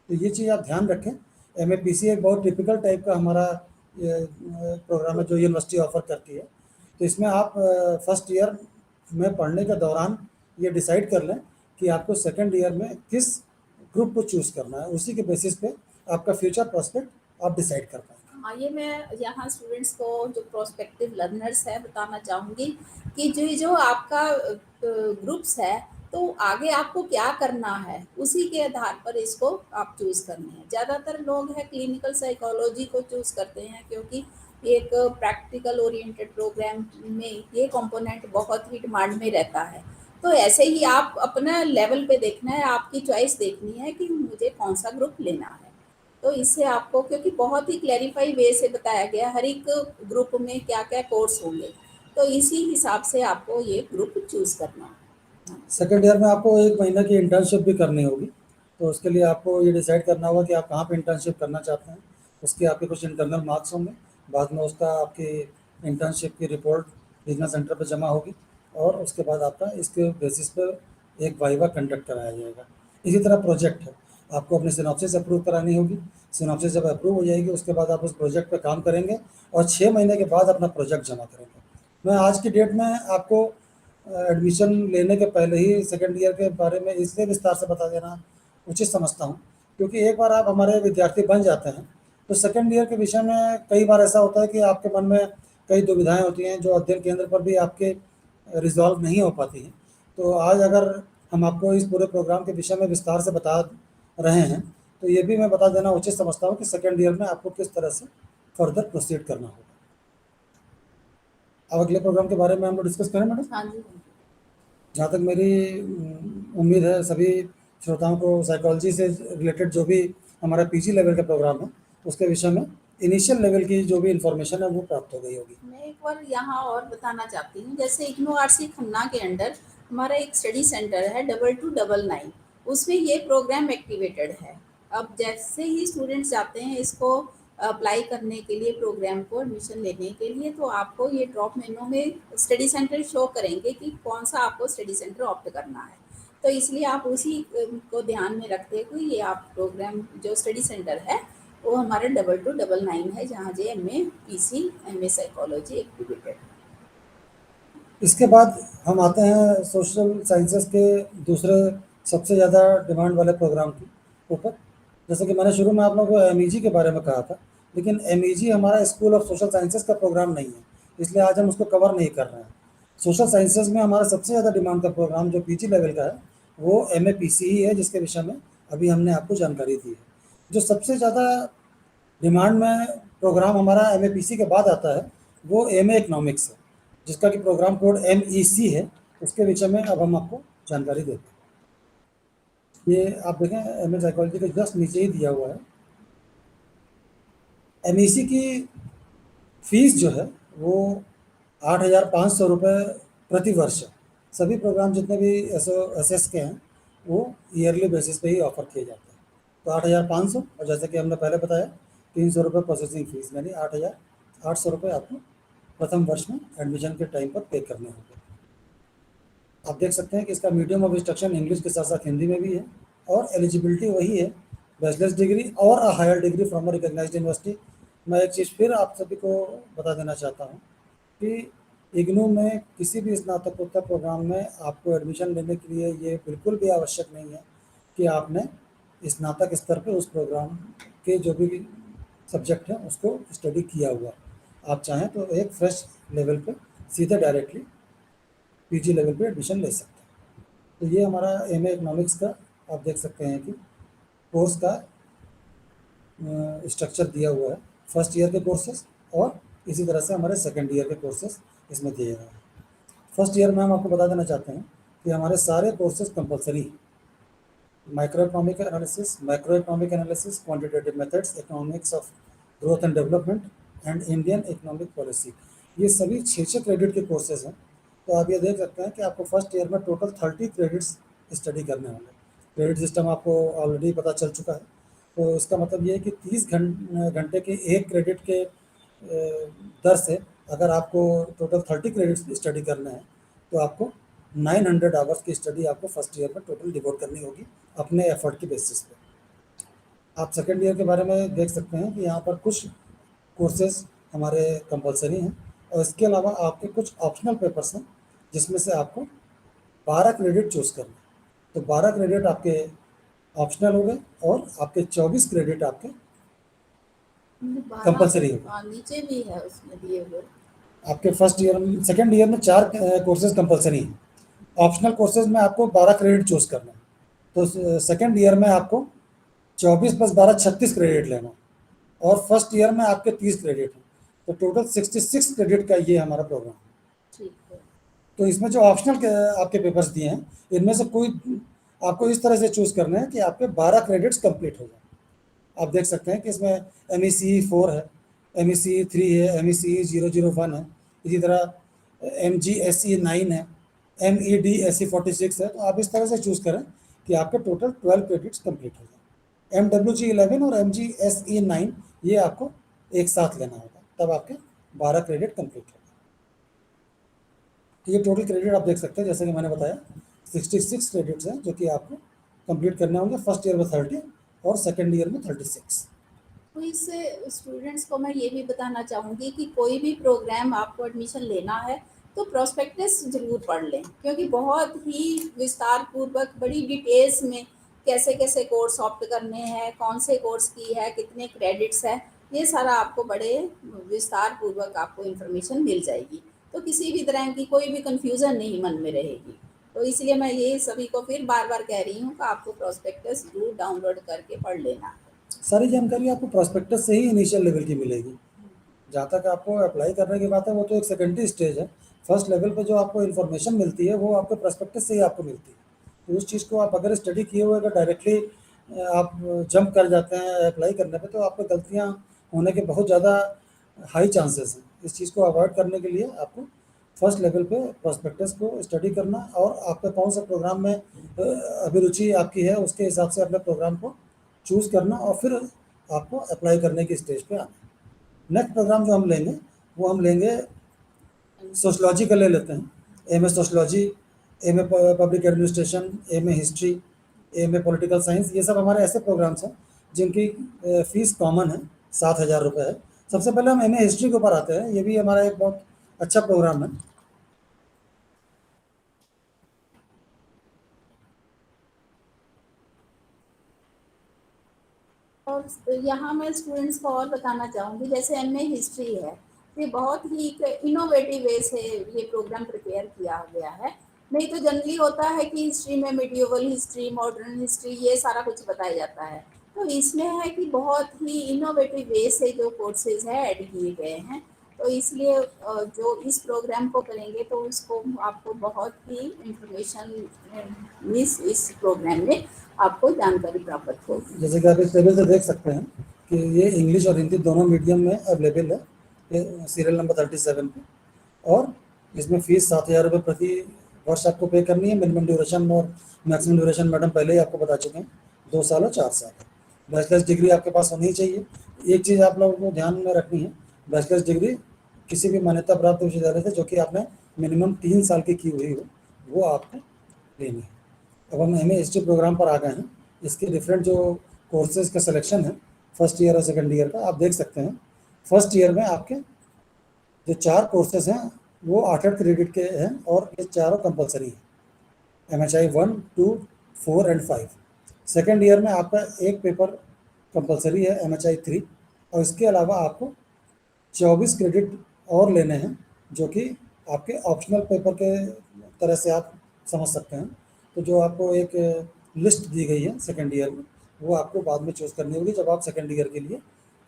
तो ये चीज़ आप ध्यान रखें। MAPC एक बहुत टिपिकल टाइप का हमारा प्रोग्राम है जो यूनिवर्सिटी ऑफर करती है। तो इसमें आप फर्स्ट ईयर में पढ़ने के दौरान ये डिसाइड कर लें कि आपको सेकंड ईयर में किस ग्रुप को चूज़ करना है, उसी के बेसिस पे आपका फ्यूचर प्रोस्पेक्ट आप डिसाइड कर पाएंगे। हाँ, ये मैं यहाँ स्टूडेंट्स को जो प्रोस्पेक्टिव लर्नर्स है बताना चाहूँगी कि जो आपका ग्रुप्स है तो आगे आपको क्या करना है उसी के आधार पर इसको आप चूज करने हैं। ज़्यादातर लोग है क्लिनिकल साइकोलॉजी को चूज करते हैं क्योंकि एक प्रैक्टिकल ओरिएंटेड प्रोग्राम में ये कंपोनेंट बहुत ही डिमांड में रहता है। तो ऐसे ही आप अपना लेवल पे देखना है, आपकी चॉइस देखनी है कि मुझे कौन सा ग्रुप लेना है। तो इससे आपको क्योंकि बहुत ही क्लैरिफाई वे से बताया गया हर एक ग्रुप में क्या क्या कोर्स होंगे, तो इसी हिसाब से आपको ये ग्रुप चूज करना है। सेकेंड ईयर में आपको 1 महीने की इंटर्नशिप भी करनी होगी, तो उसके लिए आपको ये डिसाइड करना होगा कि आप कहाँ पे इंटर्नशिप करना चाहते हैं। उसके आपके कुछ इंटरनल मार्क्स होंगे, बाद में उसका आपकी इंटर्नशिप की रिपोर्ट रीजनल सेंटर पर जमा होगी और उसके बाद आपका इसके बेसिस पर एक वाइवा कंडक्ट कराया जाएगा। इसी तरह प्रोजेक्ट है, आपको अपनी सिनॉप्सिस अप्रूव करानी होगी। सिनॉप्सिस जब अप्रूव हो जाएगी उसके बाद आप उस प्रोजेक्ट पर काम करेंगे और 6 महीने के बाद अपना प्रोजेक्ट जमा करेंगे। मैं आज की डेट में आपको एडमिशन लेने के पहले ही सेकेंड ईयर के बारे में इसलिए विस्तार से बता देना उचित समझता हूँ, क्योंकि एक बार आप हमारे विद्यार्थी बन जाते हैं तो सेकेंड ईयर के विषय में कई बार ऐसा होता है कि आपके मन में कई दुविधाएं होती हैं जो अध्ययन केंद्र पर भी आपके रिजॉल्व नहीं हो पाती हैं। तो आज अगर हम आपको इस पूरे प्रोग्राम के विषय में विस्तार से बता रहे हैं तो ये भी मैं बता देना उचित समझता हूँ कि सेकेंड ईयर में आपको किस तरह से फर्दर प्रोसीड करना होगा। अब अगले प्रोग्राम के बारे में हम लोग डिस्कस करें मैडम। हाँ जी। जहाँ तक मेरी उम्मीद है सभी श्रोताओं को साइकोलॉजी से रिलेटेड जो भी हमारा पीजी लेवल का प्रोग्राम है उसके विषय में इनिशियल लेवल की जो भी इंफॉर्मेशन है वो प्राप्त हो गई होगी। मैं एक बार यहाँ और बताना चाहती हूँ, जैसे इग्नू आरसी खन्ना के अंडर हमारा एक स्टडी सेंटर है 2299, उसमें ये प्रोग्राम एक्टिवेटेड है। अब जैसे ही स्टूडेंट्स जाते हैं इसको अप्लाई करने के लिए, प्रोग्राम को एडमिशन लेने के लिए, तो आपको ये ड्रॉप मेनू में स्टडी सेंटर शो करेंगे कि कौन सा आपको स्टडी सेंटर ऑप्ट करना है। तो इसलिए आप उसी को ध्यान में रखते हुए ये आप प्रोग्राम जो स्टडी सेंटर है वो हमारा 2299 है, जहाँ जे MA PC MA psychology activated. इसके बाद हम आते हैं सोशल साइंसेस के दूसरे सबसे ज़्यादा डिमांड वाले प्रोग्राम के ऊपर। जैसे कि मैंने शुरू में आप लोगों को एमईजी के बारे में कहा था, लेकिन एमईजी हमारा स्कूल ऑफ सोशल साइंसेस का प्रोग्राम नहीं है, इसलिए आज हम उसको कवर नहीं कर रहे हैं। सोशल साइंसेस में हमारा सबसे ज़्यादा डिमांड का प्रोग्राम जो पीजी लेवल का है वो MA PC ही है, जिसके विषय में अभी हमने आपको जानकारी दी है। जो सबसे ज़्यादा डिमांड में प्रोग्राम हमारा MA PC के बाद आता है वो MA इकोनॉमिक्स है, जिसका कि प्रोग्राम कोड MEC है। उसके विषय में अब हम आपको जानकारी देते हैं। ये आप देखें MA साइकोलॉजी के जस्ट नीचे ही दिया हुआ है। MEC की फीस जो है वो 8,500 रुपये प्रति वर्ष है। सभी प्रोग्राम जितने भी SS के हैं वो ईयरली बेसिस पे ही ऑफर किए जाते हैं। तो 8,500, और जैसे कि हमने पहले बताया 300 रुपये प्रोसेसिंग फीस, यानी 8,800 रुपये आपको प्रथम वर्ष में एडमिशन के टाइम पर पे करने होंगे। आप देख सकते हैं कि इसका मीडियम ऑफ इंस्ट्रक्शन इंग्लिश के साथ साथ हिंदी में भी है और एलिजिबिलिटी वही है, बैचलर्स डिग्री और a higher degree from a recognised university. मैं एक चीज़ फिर आप सभी को बता देना चाहता हूँ कि इग्नू में किसी भी स्नातकोत्तर प्रोग्राम में आपको एडमिशन लेने के लिए ये बिल्कुल भी आवश्यक नहीं है कि आपने स्नातक स्तर पे उस प्रोग्राम के जो भी सब्जेक्ट हैं उसको स्टडी किया हुआ। आप चाहें तो एक फ्रेश लेवल पे सीधे डायरेक्टली पीजी लेवल पे एडमिशन ले सकते हैं। तो ये हमारा MA इकोनॉमिक्स का आप देख सकते हैं कि कोर्स का स्ट्रक्चर दिया हुआ है। फर्स्ट ईयर के कोर्सेज और इसी तरह से हमारे सेकेंड ईयर के कोर्सेज इसमें दिए गए हैं। फर्स्ट ईयर में हम आपको बता देना चाहते हैं कि हमारे सारे कोर्सेज कंपलसरी हैं। Micro economic analysis, macro economic analysis, quantitative methods, economics of growth and development and Indian economic policy, ये सभी 6 क्रेडिट के कोर्सेज हैं। तो आप ये देख सकते हैं कि आपको फर्स्ट ईयर में टोटल 30 क्रेडिट्स स्टडी करने होंगे। क्रेडिट सिस्टम आपको ऑलरेडी पता चल चुका है, तो इसका मतलब ये है कि 30 घंटे के एक क्रेडिट के दर से अगर आपको टोटल 30 क्रेडिट्स स्टडी करना है तो आपको 900 आवर्स की स्टडी आपको फर्स्ट ईयर में टोटल डिवोट करनी होगी अपने एफर्ट की बेसिस पे। आप सेकेंड ईयर के बारे में देख सकते हैं कि यहाँ पर कुछ कोर्सेज हमारे कंपलसरी हैं और इसके अलावा आपके कुछ ऑप्शनल पेपर्स हैं जिसमें से आपको 12 क्रेडिट चूज करना है। तो 12 क्रेडिट आपके ऑप्शनल हो गए और आपके 24 क्रेडिट आपके कंपलसरी हो गए। नीचे भी है उसमें दिए हुए। आपके फर्स्ट ईयर में, सेकेंड ईयर में 4 कोर्सेज कंपलसरी हैं। ऑप्शनल कोर्सेज में आपको 12 क्रेडिट चूज़ करना है। तो सेकंड ईयर में आपको 24 + 12 36 क्रेडिट लेना, और फर्स्ट ईयर में आपके 30 क्रेडिट हैं, तो टोटल 66 क्रेडिट का ये हमारा प्रोग्राम है। ठीक है। तो इसमें जो ऑप्शनल के आपके पेपर्स दिए हैं, इनमें से कोई आपको इस तरह से चूज़ करना है कि आपके 12 क्रेडिट्स कंप्लीट हो जाए। आप देख सकते हैं कि इसमें MECE 4 है, MECE 3 है, MECE 001 है, इसी तरह MGSE 9 है, MEDSE 46 है। तो आप इस तरह से चूज़ करें कि आपके टोटल 12 क्रेडिट्स कंप्लीट हो जाए। MWG 11 और MGSE 9 ये आपको एक साथ लेना होगा, तब आपके 12 क्रेडिट कंप्लीट होगा। तो ये टोटल क्रेडिट आप देख सकते हैं, जैसे कि मैंने बताया 66 क्रेडिट्स हैं जो कि आपको कंप्लीट करने होंगे। फर्स्ट ईयर में 30 और सेकेंड ईयर में 36। तो इससे स्टूडेंट्स को मैं ये भी बताना चाहूँगी कि कोई भी प्रोग्राम आपको एडमिशन लेना है तो प्रोस्पेक्टस ज़रूर पढ़ लें, क्योंकि बहुत ही विस्तार पूर्वक बड़ी डिटेल्स में कैसे कैसे कोर्स ऑप्ट करने हैं, कौन से कोर्स की है, कितने क्रेडिट्स है, ये सारा आपको बड़े विस्तार पूर्वक आपको इन्फॉर्मेशन मिल जाएगी। तो किसी भी तरह की कोई भी कन्फ्यूज़न नहीं मन में रहेगी। तो इसलिए मैं ये सभी को फिर बार बार कह रही हूँ कि आपको प्रोस्पेक्टस ज़रूर डाउनलोड करके पढ़ लेना है। सारी जानकारी आपको प्रॉस्पेक्टस से ही इनिशियल लेवल की मिलेगी। जहाँ तक आपको अप्लाई करने की बात है, वो तो एक सेकेंडरी स्टेज है। फर्स्ट लेवल पे जो आपको इन्फॉर्मेशन मिलती है, वो आपके प्रॉस्पेक्टस से ही आपको मिलती है। तो उस चीज़ को आप अगर स्टडी किए हुए अगर डायरेक्टली आप जंप कर जाते हैं अप्लाई करने पे, तो आपको गलतियाँ होने के बहुत ज़्यादा हाई चांसेस हैं। इस चीज़ को अवॉइड करने के लिए आपको फर्स्ट लेवल पे प्रॉस्पेक्टस को स्टडी करना, और आपका कौन सा प्रोग्राम में अभिरुचि आपकी है, उसके हिसाब से अपने प्रोग्राम को चूज़ करना, और फिर आपको अप्लाई करने की स्टेज पे आना। नेक्स्ट प्रोग्राम जो हम लेंगे, वो हम लेंगे सोशलॉजी का ले लेते हैं। MA sociology, MA public administration, MA history, MA political science, ये सब हमारे ऐसे प्रोग्राम्स हैं जिनकी फ़ीस कॉमन है, 7,000 रुपये है। सबसे पहले हम MA हिस्ट्री के ऊपर आते हैं। ये भी हमारा एक बहुत अच्छा प्रोग्राम है। और यहाँ मैं स्टूडेंट्स को और बताना चाहूँगी, जैसे MA हिस्ट्री है, ये बहुत ही एक इनोवेटिव वे से ये प्रोग्राम प्रिपेयर किया गया है। नहीं तो जनरली होता है कि हिस्ट्री में मिडिवल हिस्ट्री, मॉडर्न हिस्ट्री, ये सारा कुछ बताया जाता है। तो इसमें है कि बहुत ही इनोवेटिव वे से जो कोर्सेज है ऐड किए गए हैं। तो इसलिए जो इस प्रोग्राम को करेंगे तो उसको आपको बहुत ही इंफॉर्मेशन इस प्रोग्राम में आपको जानकारी प्राप्त होगी। जैसे कि आप इस टेबल से देख सकते हैं कि ये इंग्लिश और हिंदी दोनों मीडियम में अवेलेबल है, ये सीरियल नंबर 37 पे। और इसमें फ़ीस 7,000 रुपये प्रति वर्ष आपको पे करनी है। मिनिमम ड्यूरेशन और मैक्सिमम ड्यूरेशन मैडम पहले ही आपको बता चुके हैं, 2 साल और 4 साल। बैचलर्स डिग्री आपके पास होनी ही चाहिए। एक चीज़ आप लोगों को ध्यान में रखनी है, बैचलर्स डिग्री किसी भी मान्यता प्राप्त विश्वविद्यालय से जो कि आपने मिनिमम 3 साल की हुई हो, वो आपको लेनी है। अब हम MA हिस्ट्री प्रोग्राम पर आ गए हैं। इसके डिफरेंट जो कोर्सेज़ का सिलेक्शन है फर्स्ट ईयर और सेकंड ईयर का, आप देख सकते हैं। फर्स्ट ईयर में आपके जो 4 कोर्सेज़ हैं वो 8-8 क्रेडिट के हैं, और ये चारों कंपलसरी हैं, MHI 1, 2, 4 एंड 5। सेकंड ईयर में आपका एक पेपर कंपलसरी है, MHI 3, और इसके अलावा आपको 24 क्रेडिट और लेने हैं, जो कि आपके ऑप्शनल पेपर के तरह से आप समझ सकते हैं। तो जो आपको एक लिस्ट दी गई है सेकंड ईयर में, वो आपको बाद में चूज़ करनी होगी जब आप सेकंड ईयर के लिए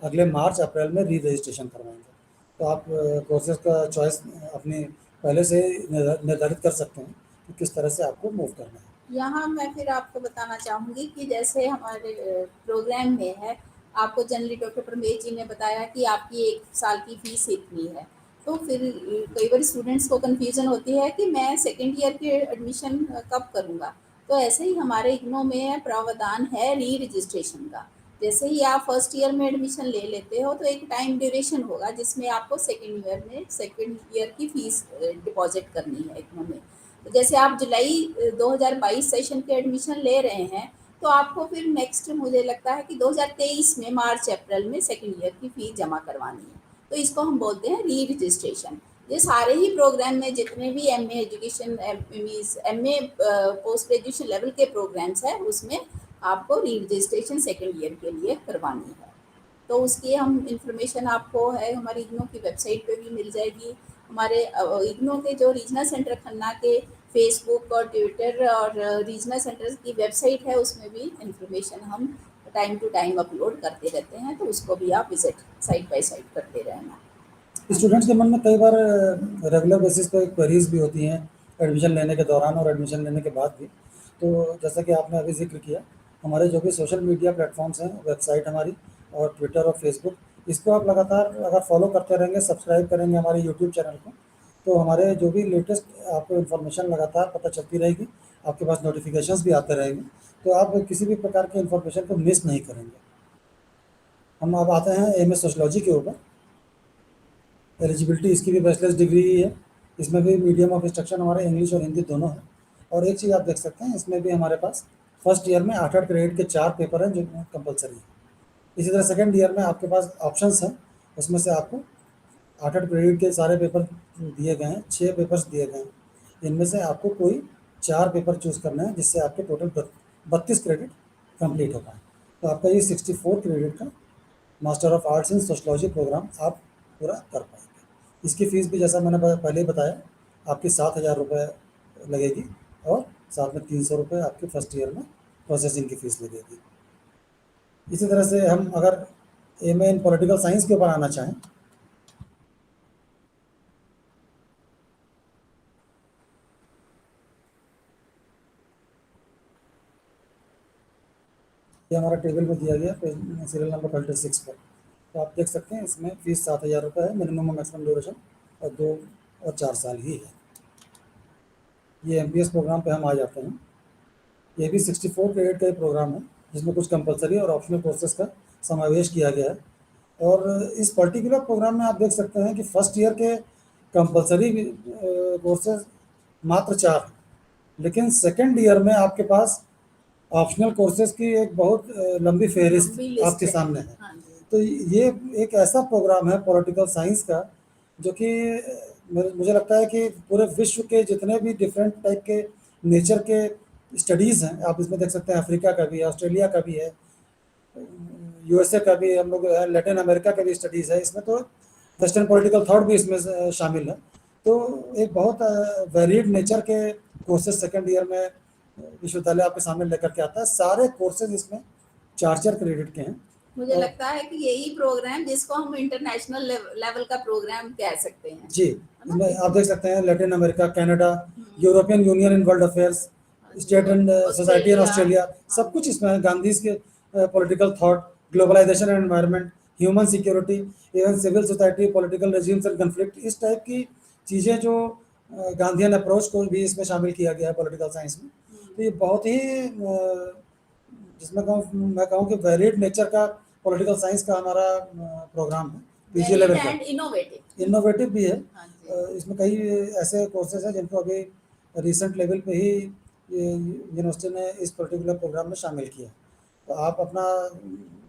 अगले मार्च अप्रैल में री रजिस्ट्रेशन करवाएंगे। तो आप कोर्सेज का चॉइस अपनी पहले से निर्धारित कर सकते हैं कि किस तरह से आपको मूव करना है। यहाँ मैं फिर आपको बताना चाहूँगी कि जैसे हमारे प्रोग्राम में है, आपको जनरली डॉक्टर परमेश जी ने बताया कि आपकी 1 साल की फ़ीस इतनी है। तो फिर कई बार स्टूडेंट्स को कन्फ्यूज़न होती है कि मैं सेकंड ईयर के एडमिशन कब करूँगा? तो ऐसे ही हमारे इग्नू में प्रावधान है री रजिस्ट्रेशन का। जैसे ही आप फर्स्ट ईयर में एडमिशन ले लेते हो तो एक टाइम ड्यूरेशन होगा जिसमें आपको सेकंड ईयर की फ़ीस डिपॉज़िट करनी है इग्नू में। तो जैसे आप जुलाई 2022 सेशन के एडमिशन ले रहे हैं, तो आपको फिर नेक्स्ट मुझे लगता है कि 2023 में मार्च अप्रैल में सेकंड ईयर की फ़ीस जमा करवानी है। तो इसको हम बोलते हैं री रजिस्ट्रेशन। ये सारे ही प्रोग्राम में जितने भी MA education, MA post graduation level के प्रोग्राम्स हैं, उसमें आपको री रजिस्ट्रेशन सेकंड ईयर के लिए करवानी है। तो उसकी हम इंफॉर्मेशन आपको है हमारी इग्नू की वेबसाइट पे भी मिल जाएगी। हमारे इग्नू के जो रीजनल सेंटर खन्ना के फेसबुक और ट्विटर और रीजनल सेंटर्स की वेबसाइट है, उसमें भी इंफॉर्मेशन हम टाइम टू टाइम अपलोड करते रहते हैं, तो उसको भी आप विजिट साइड बाय साइड करते रहना। स्टूडेंट्स के मन में कई बार रेगुलर बेसिस पे क्वेरीज भी होती हैं एडमिशन लेने के दौरान और एडमिशन लेने के बाद भी। तो जैसा कि आपने अभी ज़िक्र किया, हमारे जो भी सोशल मीडिया प्लेटफॉर्म्स हैं, वेबसाइट हमारी और ट्विटर और फेसबुक, इसको आप लगातार अगर फॉलो करते रहेंगे, सब्सक्राइब करेंगे हमारे यूट्यूब चैनल को, तो हमारे जो भी लेटेस्ट आपको इन्फॉर्मेशन लगातार पता चलती रहेगी, आपके पास नोटिफिकेशंस भी आते रहेंगे, तो आप किसी भी प्रकार के इन्फॉर्मेशन को मिस नहीं करेंगे। हम अब आते हैं एमए सोशलॉजी के ऊपर। एलिजिबिलिटी इसकी भी बैचलर्स डिग्री ही है। इसमें भी मीडियम ऑफ इंस्ट्रक्शन हमारा इंग्लिश और हिंदी दोनों है। और एक चीज़ आप देख सकते हैं, इसमें भी हमारे पास फर्स्ट ईयर में 8-8 क्रेडिट के 4 पेपर हैं जो कंपलसरी है। इसी तरह सेकंड ईयर में आपके पास ऑप्शंस हैं, उसमें से आपको 8-8 क्रेडिट के सारे पेपर दिए गए हैं, 6 पेपर्स दिए गए हैं। इनमें से आपको कोई 4 पेपर चूज़ करना है, जिससे आपके टोटल 32 क्रेडिट कंप्लीट हो पाए। तो आपका ये 64 क्रेडिट का master of arts in sociology programme आप पूरा कर पाएंगे। इसकी फ़ीस भी जैसा मैंने पहले ही बताया, आपकी 7,000 रुपये लगेगी और साथ में 300 रुपये आपकी फर्स्ट ईयर में प्रोसेसिंग की फ़ीस लगेगी। इसी तरह से हम अगर एमए इन पॉलिटिकल साइंस के ऊपर आना चाहें, ये हमारा टेबल में दिया गया सीरियल नंबर 36 पर। तो आप देख सकते हैं इसमें फ़ीस 7,000 रुपये है, मिनिमम मैक्सिमम ड्यूरेशन और 2 और 4 साल ही है। ये एमपीएस प्रोग्राम पे हम आ जाते हैं। ये भी 64 क्रेडिट का ही प्रोग्राम है, जिसमें कुछ कंपलसरी और ऑप्शनल कोर्सेज का समावेश किया गया है। और इस पर्टिकुलर प्रोग्राम में आप देख सकते हैं कि फर्स्ट ईयर के कंपलसरी कोर्सेज मात्र 4 हैं, लेकिन सेकेंड ईयर में आपके पास ऑप्शनल कोर्सेज की एक बहुत लंबी फहरिस्त लंबी लिस्ट आपके है। सामने है। हाँ जी। तो ये एक ऐसा प्रोग्राम है पॉलिटिकल साइंस का, जो कि मुझे लगता है कि पूरे विश्व के जितने भी डिफरेंट टाइप के नेचर के स्टडीज़ हैं, आप इसमें देख सकते हैं अफ्रीका का भी है, ऑस्ट्रेलिया का भी है, यूएसए का भी, हम लोग लैटिन अमेरिका का भी स्टडीज़ है इसमें, तो वेस्टर्न पॉलिटिकल थॉट भी इसमें शामिल है। तो एक बहुत वेरिड नेचर के कोर्सेज सेकेंड ईयर में विश्वविद्यालय आपके सामने लेकर के आता है। सारे कोर्सेज इसमें 4-4 क्रेडिट के हैं। मुझे लगता है कि यही प्रोग्राम जिसको हम इंटरनेशनल लेवल का प्रोग्राम कह सकते हैं। जी, इसमें आप देख सकते हैं Latin America, Canada, European Union in world affairs, state and society in Australia, सब कुछ इसमें है। गांधीज के political thought, globalisation and environment, human security, even civil society, political regimes and conflict, इस टाइप की चीज़ें जो गांधीयन अप्रोच को भी इसमें शामिल किया गया है पॉलिटिकल साइंस में। तो ये बहुत ही जिसमें मैं कहूँ कि वेरिड नेचर का पॉलिटिकल साइंस का हमारा प्रोग्राम है, पीजी लेवल का। इनोवेटिव भी है। हाँ जी। इसमें कई ऐसे कोर्सेज हैं जिनको अभी रिसेंट लेवल पे ही यूनिवर्सिटी ने इस पर्टिकुलर प्रोग्राम में शामिल किया। तो आप अपना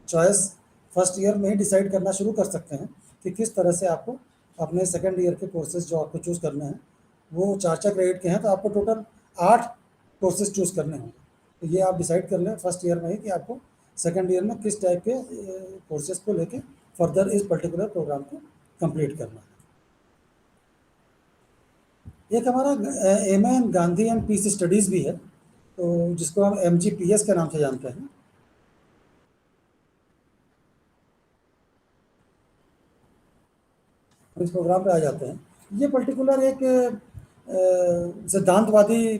चॉइस फर्स्ट ईयर में ही डिसाइड करना शुरू कर सकते हैं कि किस तरह से आपको अपने सेकेंड ईयर के कोर्सेज जो आपको चूज़ करने हैं, वो 4-4 क्रेडिट के हैं, तो आपको टोटल 8 कोर्सेज चूज़ करने होंगे। तो ये आप डिसाइड कर लें फर्स्ट ईयर में ही कि आपको सेकेंड ईयर में किस टाइप के कोर्सेज को लेके फर्दर इस पर्टिकुलर प्रोग्राम को कंप्लीट करना है। एक हमारा MA in Gandhi and peace studies भी है, तो जिसको हम एमजीपीएस के नाम से जानते हैं। इस प्रोग्राम पे आ जाते हैं। ये पर्टिकुलर एक सिद्धांतवादी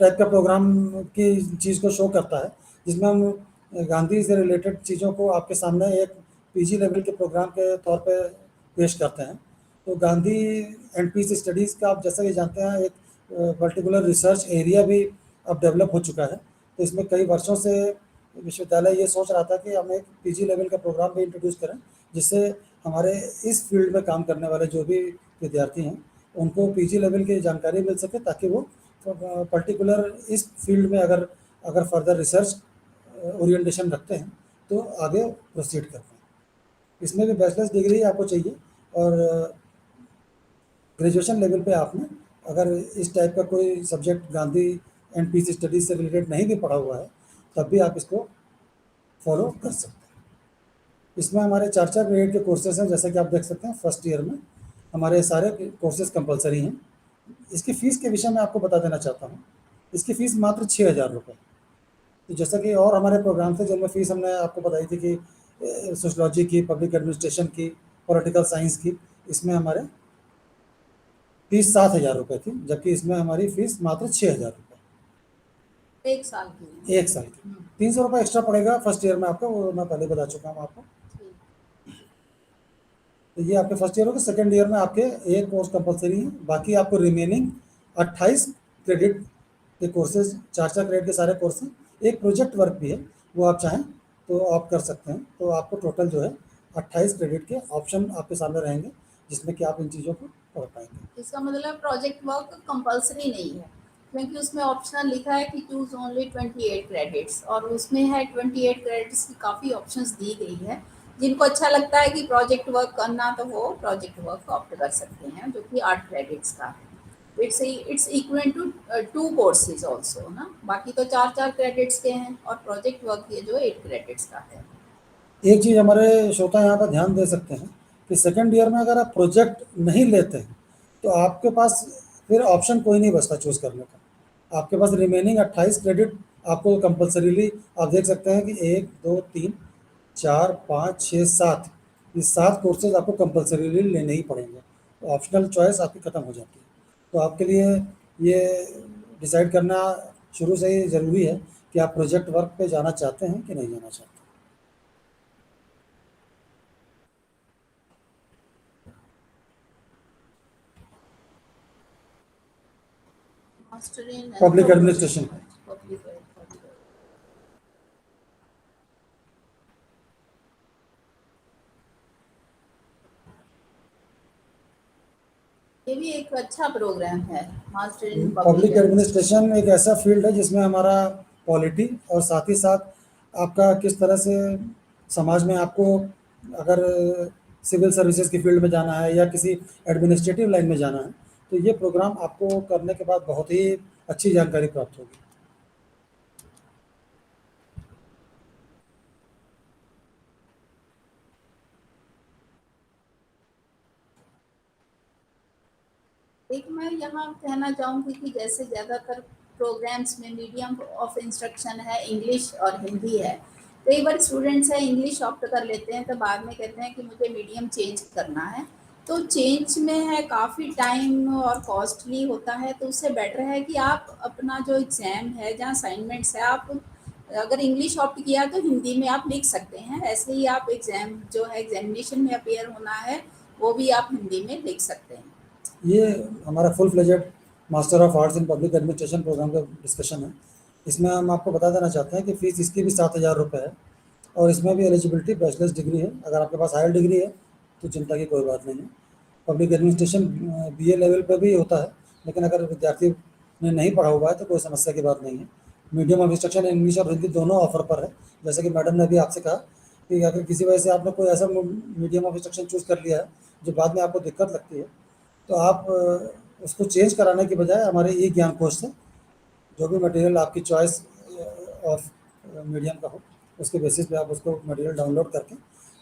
टाइप का प्रोग्राम की चीज़ को शो करता है, जिसमें हम गांधी से रिलेटेड चीज़ों को आपके सामने एक पीजी लेवल के प्रोग्राम के तौर पे पेश करते हैं। तो गांधी एंड पीस स्टडीज़ का आप जैसा कि जानते हैं, एक पर्टिकुलर रिसर्च एरिया भी अब डेवलप हो चुका है। तो इसमें कई वर्षों से विश्वविद्यालय ये सोच रहा था कि हम एक पीजी लेवल का प्रोग्राम भी इंट्रोड्यूस करें, जिससे हमारे इस फील्ड में काम करने वाले जो भी विद्यार्थी हैं, उनको पीजी लेवल की जानकारी मिल सके, ताकि वो पर्टिकुलर इस फील्ड में अगर फर्दर रिसर्च ओरिएंटेशन रखते हैं तो आगे प्रोसीड कर पाएँ। इसमें भी बैचलर्स डिग्री आपको चाहिए, और ग्रेजुएशन लेवल पे आपने अगर इस टाइप का कोई subject Gandhi and peace studies से रिलेटेड नहीं भी पढ़ा हुआ है, तब भी आप इसको फॉलो कर सकते हैं। इसमें हमारे 4-4 क्रेडिट के कोर्सेज हैं, जैसा कि आप देख सकते हैं। फर्स्ट ईयर में हमारे सारे कोर्सेज कंपलसरी हैं, इसकी फ़ीस के विषय में आपको बता देना चाहता हूँ। इसकी फ़ीस मात्र 6,000 रुपये। तो जैसा कि और हमारे प्रोग्राम थे जिनमें फ़ीस हमने आपको बताई थी कि सोशियोलॉजी की, पब्लिक एडमिनिस्ट्रेशन की, पॉलिटिकल साइंस की, इसमें हमारे फ़ीस 7,000 रुपये थी, जबकि इसमें हमारी फ़ीस मात्र 6,000 रुपये। 1 साल की। 1 साल की। 300 रुपये एक्स्ट्रा पड़ेगा फर्स्ट ईयर में आपका, वो मैं पहले बता चुका हूँ आपको। ठीक। तो ये आपके फर्स्ट ईयर हो गए। सेकंड ईयर में आपके एक कोर्स कंपलसरी है, बाकी आपको रिमेनिंग 28 क्रेडिट के कोर्सेज, 4-4 क्रेडिट के सारे कोर्स हैं। एक प्रोजेक्ट वर्क भी है, वो आप चाहें तो आप कर सकते हैं। तो आपको टोटल जो है 28 क्रेडिट के ऑप्शन आपके सामने रहेंगे, जिसमें कि आप इन चीज़ों को पढ़ पाएंगे। इसका मतलब प्रोजेक्ट वर्क कंपलसरी नहीं है, क्योंकि उसमें ऑप्शनल लिखा है कि चूज ओनली 28 क्रेडिट्स, और उसमें है 28 क्रेडिट्स की काफ़ी ऑप्शंस दी गई है। जिनको अच्छा लगता है कि प्रोजेक्ट वर्क करना, तो वो प्रोजेक्ट वर्क ऑप्ट कर सकते हैं, जो कि 8 क्रेडिट्स का है। It's equal to 2 courses also ना। बाकी तो 4-4 क्रेडिट्स के हैं, और प्रोजेक्ट वर्क ये जो 8 क्रेडिट्स का है। एक चीज़ हमारे श्रोता यहाँ पर ध्यान दे सकते हैं कि सेकंड ईयर में अगर आप प्रोजेक्ट नहीं लेते हैं, तो आपके पास फिर ऑप्शन कोई नहीं बचता चूज़ करने का। आपके पास रिमेनिंग 28 क्रेडिट आपको कंपल्सरीली, आप देख सकते हैं कि 1, 2, 3, 4, 5, 6, 7, ये 7 कोर्सेज आपको कंपल्सरीली लेने ही पड़ेंगे। तो ऑप्शनल चॉइस आपकी ख़त्म हो जाती है। तो आपके लिए ये डिसाइड करना शुरू से ही ज़रूरी है कि आप प्रोजेक्ट वर्क पे जाना चाहते हैं कि नहीं जाना चाहते। Master in public administration. Public. ये भी एक अच्छा प्रोग्राम है, मास्टर इन पब्लिक एडमिनिस्ट्रेशन एक ऐसा फील्ड है जिसमें हमारा पॉलिटी और साथ ही साथ आपका किस तरह से समाज में आपको अगर सिविल सर्विसेज की फील्ड में जाना है या किसी एडमिनिस्ट्रेटिव लाइन में जाना है, तो ये प्रोग्राम आपको करने के बाद बहुत ही अच्छी जानकारी प्राप्त होगी। एक मैं यहाँ कहना चाहूँगी कि जैसे ज़्यादातर प्रोग्राम्स में मीडियम ऑफ इंस्ट्रक्शन है इंग्लिश और हिंदी है। कई बार स्टूडेंट्स है इंग्लिश ऑप्ट कर लेते हैं, तो बाद में कहते हैं कि मुझे मीडियम चेंज करना है। तो चेंज में है काफ़ी टाइम और कॉस्टली होता है, तो उससे बेटर है कि आप अपना जो एग्ज़ाम है, जहाँ असाइनमेंट्स है, आप अगर इंग्लिश ऑप्ट किया तो हिंदी में आप लिख सकते हैं। ऐसे ही आप एग्ज़ाम जो है एग्जामिनेशन में अपीयर होना है, वो भी आप हिंदी में लिख सकते हैं। ये हमारा full fledged master of arts in public administration programme का डिस्कशन है। इसमें हम आपको बता देना चाहते हैं कि फ़ीस इसकी भी 7,000 रुपये है, और इसमें भी एलिजिबिलिटी बैचलर्स डिग्री है। अगर आपके पास हायर डिग्री है तो चिंता की कोई बात नहीं है। पब्लिक एडमिनिस्ट्रेशन बीए लेवल पर भी होता है, लेकिन अगर विद्यार्थी ने नहीं पढ़ा हुआ है तो कोई समस्या की बात नहीं है। मीडियम ऑफ इंस्ट्रक्शन इंग्लिश और हिंदी दोनों ऑफर पर है। जैसे कि मैडम ने अभी आपसे कहा कि अगर किसी वजह से आपने कोई ऐसा मीडियम ऑफ इंस्ट्रक्शन चूज़ कर लिया है जो बाद में आपको दिक्कत लगती है, तो आप उसको चेंज कराने के बजाय हमारे ई ज्ञान कोश से जो भी मटेरियल आपकी चॉइस ऑफ मीडियम का हो, उसके बेसिस पे आप उसको मटेरियल डाउनलोड करके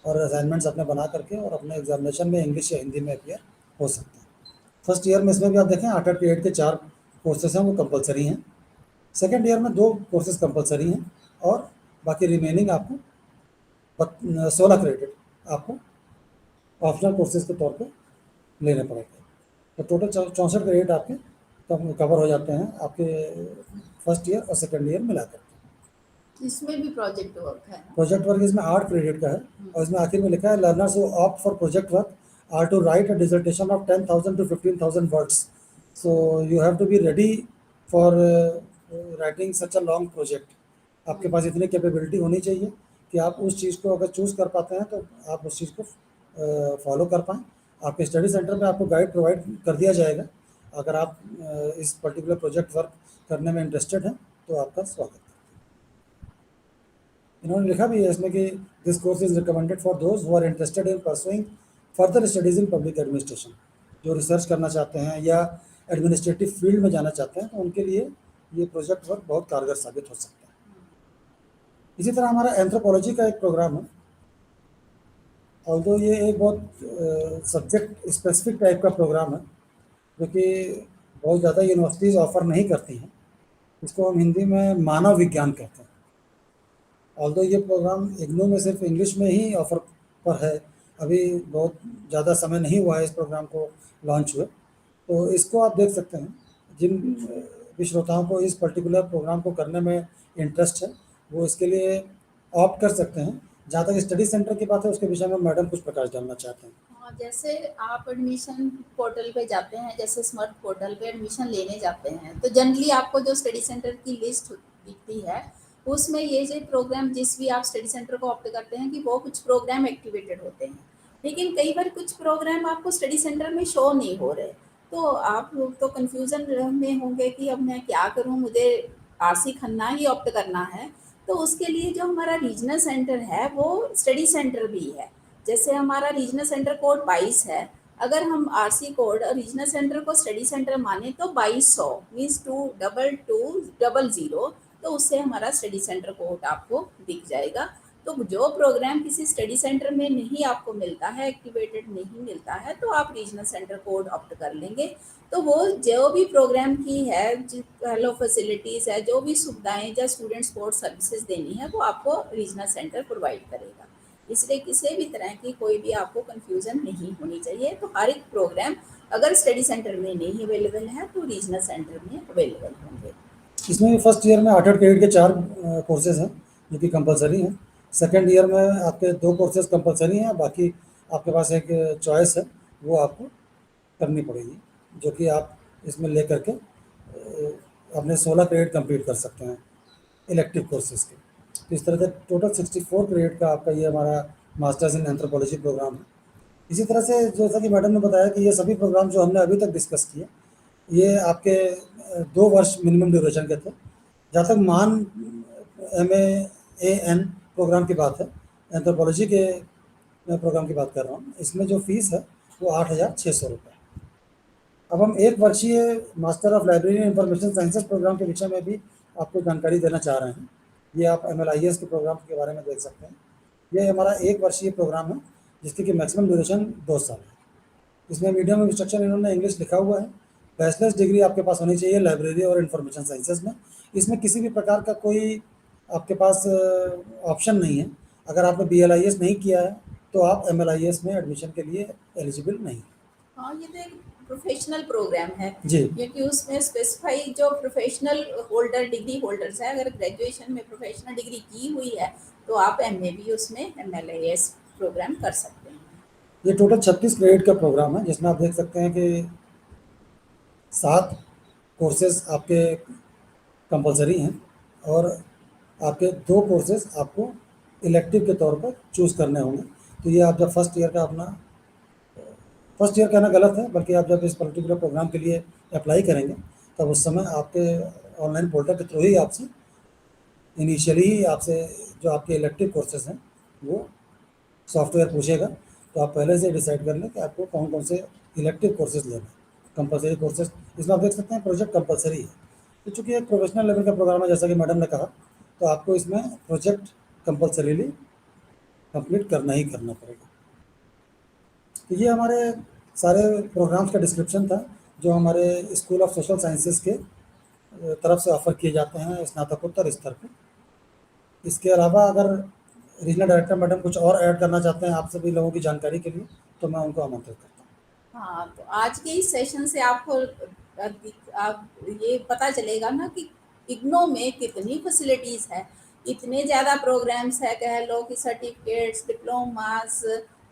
और असाइनमेंट्स अपने बना करके और अपने एग्जामिनेशन में इंग्लिश या हिंदी में अपीयर हो सकते हैं। फर्स्ट ईयर में इसमें भी आप देखें 8-8 पीरियड के 4 कोर्सेज हैं, वो कंपलसरी हैं। सेकेंड ईयर में 2 कोर्सेज कंपलसरी हैं, और बाकी रिमेनिंग आपको 16 क्रेडिट आपको ऑप्शनल कोर्सेज के तौर पे लेने पड़ेंगे। तो टोटल 64 क्रेडिट आपके कवर हो जाते हैं आपके फर्स्ट ईयर और सेकेंड ईयर मिलाकर। इसमें भी प्रोजेक्ट वर्क है। प्रोजेक्ट वर्क इसमें 8 क्रेडिट का है, और इसमें आखिर में लिखा है learners who opt for project work are to write a dissertation of 10,000 to 15,000 words. So you have to be ready for writing such a long project. आपके पास इतनी कैपेबिलिटी होनी चाहिए कि आप उस चीज़ को अगर चूज़ कर पाते हैं तो आप उस चीज़ को फॉलो कर पाएँ। आपके स्टडी सेंटर में आपको गाइड प्रोवाइड कर दिया जाएगा। अगर आप इस पर्टिकुलर प्रोजेक्ट वर्क करने में इंटरेस्टेड हैं तो आपका स्वागत है। इन्होंने लिखा भी है इसमें कि this course is recommended for those who are interested in pursuing further studies in public administration. जो रिसर्च करना चाहते हैं या एडमिनिस्ट्रेटिव फील्ड में जाना चाहते हैं, तो उनके लिए ये प्रोजेक्ट वर्क बहुत कारगर साबित हो सकता है। इसी तरह हमारा एंथ्रोपोलॉजी का एक प्रोग्राम है। ऑल्दो ये एक बहुत सब्जेक्ट स्पेसिफिक टाइप का प्रोग्राम है, जो कि बहुत ज़्यादा यूनिवर्सिटीज़ ऑफ़र नहीं करती हैं। इसको हम हिंदी में मानव विज्ञान कहते हैं। ऑल्दो ये प्रोग्राम इग्नू में सिर्फ इंग्लिश में ही ऑफ़र पर है, अभी बहुत ज़्यादा समय नहीं हुआ है इस प्रोग्राम को लॉन्च हुए। तो इसको आप देख सकते हैं, जिन भी श्रोताओं को इस पर्टिकुलर प्रोग्राम को करने में इंटरेस्ट है, वो इसके लिए ऑप्ट कर सकते हैं। जहाँ तक स्टडी सेंटर की बात है, उसके विषय में मैडम कुछ प्रकाश डालना चाहते हैं। हाँ, जैसे आप एडमिशन पोर्टल पे जाते हैं, जैसे स्मार्ट पोर्टल पे एडमिशन लेने जाते हैं, तो जनरली आपको जो स्टडी सेंटर की लिस्ट दिखती है, उसमें ये जो प्रोग्राम जिस भी आप स्टडी सेंटर को ऑप्ट करते हैं कि वो कुछ प्रोग्राम एक्टिवेटेड होते हैं। लेकिन कई बार कुछ प्रोग्राम आपको स्टडी सेंटर में शो नहीं हो रहे, तो आप लोग तो कन्फ्यूज़न में होंगे कि अब मैं क्या करूँ, मुझे आरसी खन्ना ही ऑप्ट करना है। तो उसके लिए जो हमारा रीजनल सेंटर है, वो स्टडी सेंटर भी है। जैसे हमारा रीजनल सेंटर कोड 22 है, अगर हम आरसी कोड और रीजनल सेंटर को स्टडी सेंटर माने तो 2200 मीन्स 22200, तो उससे हमारा स्टडी सेंटर कोड आपको दिख जाएगा। तो जो प्रोग्राम किसी स्टडी सेंटर में नहीं आपको मिलता है, एक्टिवेटेड नहीं मिलता है, तो आप रीजनल सेंटर कोड ऑप्ट कर लेंगे। तो वो जो भी प्रोग्राम की है, हेलो फैसिलिटीज़ है, जो भी सुविधाएं या स्टूडेंट सपोर्ट सर्विसेज देनी है, वो आपको रीजनल सेंटर प्रोवाइड करेगा। इसलिए किसी भी तरह की कोई भी आपको कन्फ्यूज़न नहीं होनी चाहिए। तो हर एक प्रोग्राम अगर स्टडी सेंटर में नहीं अवेलेबल है, तो रीजनल सेंटर में अवेलेबल होंगे। इसमें भी फर्स्ट ईयर में 8-8 क्रेडिट के 4 कोर्सेज़ हैं, जो कि कंपल्सरी हैं। सेकंड ईयर में आपके 2 कोर्सेज़ कंपल्सरी हैं, बाकी आपके पास एक चॉइस है, वो आपको करनी पड़ेगी, जो कि आप इसमें ले करके अपने 16 क्रेडिट कंप्लीट कर सकते हैं इलेक्टिव कोर्सेज़ के। तो इस तरह से टोटल 64 क्रेडिट का आपका ये हमारा मास्टर्स इन एंथ्रोपोलॉजी प्रोग्राम है। इसी तरह से जैसा कि मैडम ने बताया कि ये सभी प्रोग्राम जो हमने अभी तक डिस्कस किए, ये आपके 2 वर्ष मिनिमम ड्यूरेशन के थे। जहाँ तक मान MAAN प्रोग्राम की बात है, एंथ्रोपोलॉजी के मैं प्रोग्राम की बात कर रहा हूँ, इसमें जो फ़ीस है वो 8,600 रुपये। अब हम 1 वर्षीय master of library information sciences programme के विषय में भी आपको जानकारी देना चाह रहे हैं। ये आप MLIS के प्रोग्राम के बारे में देख सकते हैं। ये हमारा 1 वर्षीय प्रोग्राम है, जिसकी कि मैक्सिमम ड्यूरेशन 2 साल है। इसमें मीडियम ऑफ इंस्ट्रक्शन इन्होंने इंग्लिश लिखा हुआ है। बैचलर्स डिग्री आपके पास होनी चाहिए लाइब्रेरी और इंफॉर्मेशन साइंसेज में। इसमें किसी भी प्रकार का कोई आपके पास ऑप्शन नहीं है। अगर आपने BLIS नहीं किया है, तो आप MLIS में एडमिशन के लिए एलिजिबल नहीं हैं। हाँ, ये तो एक प्रोफेशनल प्रोग्राम है, जी। क्योंकि उसमें स्पेसिफाई जो प्रोफेशनल होल्डर डिग्री होल्डर्स हैं, अगर ग्रेजुएशन में प्रोफेशनल डिग्री की हुई है, तो आप MA भी उसमें MLIS प्रोग्राम कर सकते हैं। ये टोटल 36 क्रेडिट का प्रोग्राम है, जिसमें आप देख सकते हैं कि 7 कोर्सेज़ आपके कंपल्सरी हैं और आपके 2 कोर्सेज़ आपको इलेक्टिव के तौर पर चूज़ करने होंगे। तो ये आप जब फर्स्ट ईयर का अपना फर्स्ट ईयर कहना गलत है, बल्कि आप जब इस पर्टिकुलर प्रोग्राम के लिए अप्लाई करेंगे, तब उस समय आपके ऑनलाइन पोर्टल के थ्रू ही आपसे इनिशियली ही आपसे जो आपके इलेक्टिव कोर्सेज़ हैं, वो सॉफ्टवेयर पूछेगा। तो आप पहले से डिसाइड कर लें कि आपको कौन-कौन से इलेक्टिव कोर्सेज़ लेने हैं। कंपल्सरी कोर्सेज़ इसमें आप देख सकते हैं प्रोजेक्ट कंपल्सरी है। तो चूँकि एक प्रोफेशनल लेवल का प्रोग्राम है, जैसा कि मैडम ने कहा, तो आपको इसमें प्रोजेक्ट कंपल्सरीली कंप्लीट करना ही करना पड़ेगा। तो ये हमारे सारे प्रोग्राम्स का डिस्क्रिप्शन था, जो हमारे स्कूल ऑफ सोशल साइंसेज़ के तरफ से ऑफ़र किए जाते हैं स्नातकोत्तर स्तर पे। इसके अलावा अगर रीजनल डायरेक्टर मैडम कुछ और ऐड करना चाहते हैं आप सभी लोगों की जानकारी के लिए, तो मैं उनको आमंत्रित करता हूँ। हाँ, तो आज के इस सेशन से आपको आप ये पता चलेगा ना कि इग्नो में कितनी फैसिलिटीज़ है, इतने ज़्यादा प्रोग्राम्स है, कह लो कि certificates, diplomas,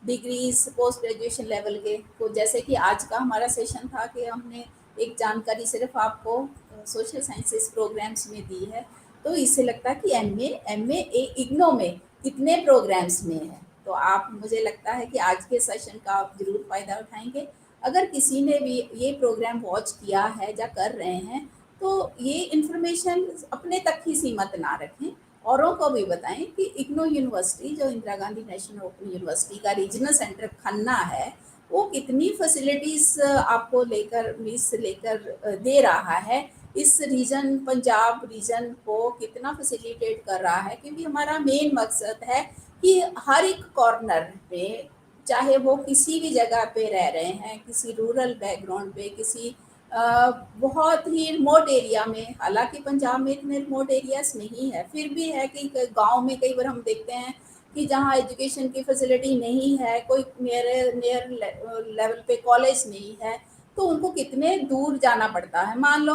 degrees, post graduation level के। तो जैसे कि आज का हमारा सेशन था कि हमने एक जानकारी सिर्फ आपको सोशल साइंसेस प्रोग्राम्स में दी है, तो इससे लगता है कि एमए इग्नो में कितने प्रोग्राम्स में है। तो आप, मुझे लगता है कि आज के सेशन का आप ज़रूर फ़ायदा उठाएंगे। अगर किसी ने भी ये प्रोग्राम वॉच किया है या कर रहे हैं, तो ये इन्फॉर्मेशन अपने तक ही सीमित ना रखें, औरों को भी बताएं कि इग्नो यूनिवर्सिटी, जो Indira Gandhi national open university का रीजनल सेंटर खन्ना है, वो कितनी फैसिलिटीज़ आपको लेकर दे रहा है। इस रीजन, पंजाब रीजन को कितना फैसिलिटेट कर रहा है, क्योंकि हमारा मेन मकसद है कि हर एक कॉर्नर पे, चाहे वो किसी भी जगह पे रह रहे हैं, किसी रूरल बैकग्राउंड पे, किसी बहुत ही रिमोट एरिया में, हालांकि पंजाब में इतने रिमोट एरियाज नहीं है, फिर भी है कि गांव में कई बार हम देखते हैं कि जहाँ एजुकेशन की फैसिलिटी नहीं है, कोई नियर लेवल पे कॉलेज नहीं है, तो उनको कितने दूर जाना पड़ता है। मान लो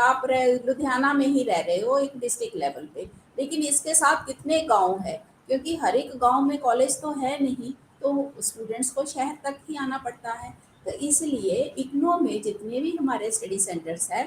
आप लुधियाना में ही रह रहे हो एक डिस्ट्रिक्ट लेवल पे, लेकिन इसके साथ कितने गांव है, क्योंकि हर एक गांव में कॉलेज तो है नहीं, तो स्टूडेंट्स को शहर तक ही आना पड़ता है। तो इसलिए इग्नू में जितने भी हमारे स्टडी सेंटर्स हैं,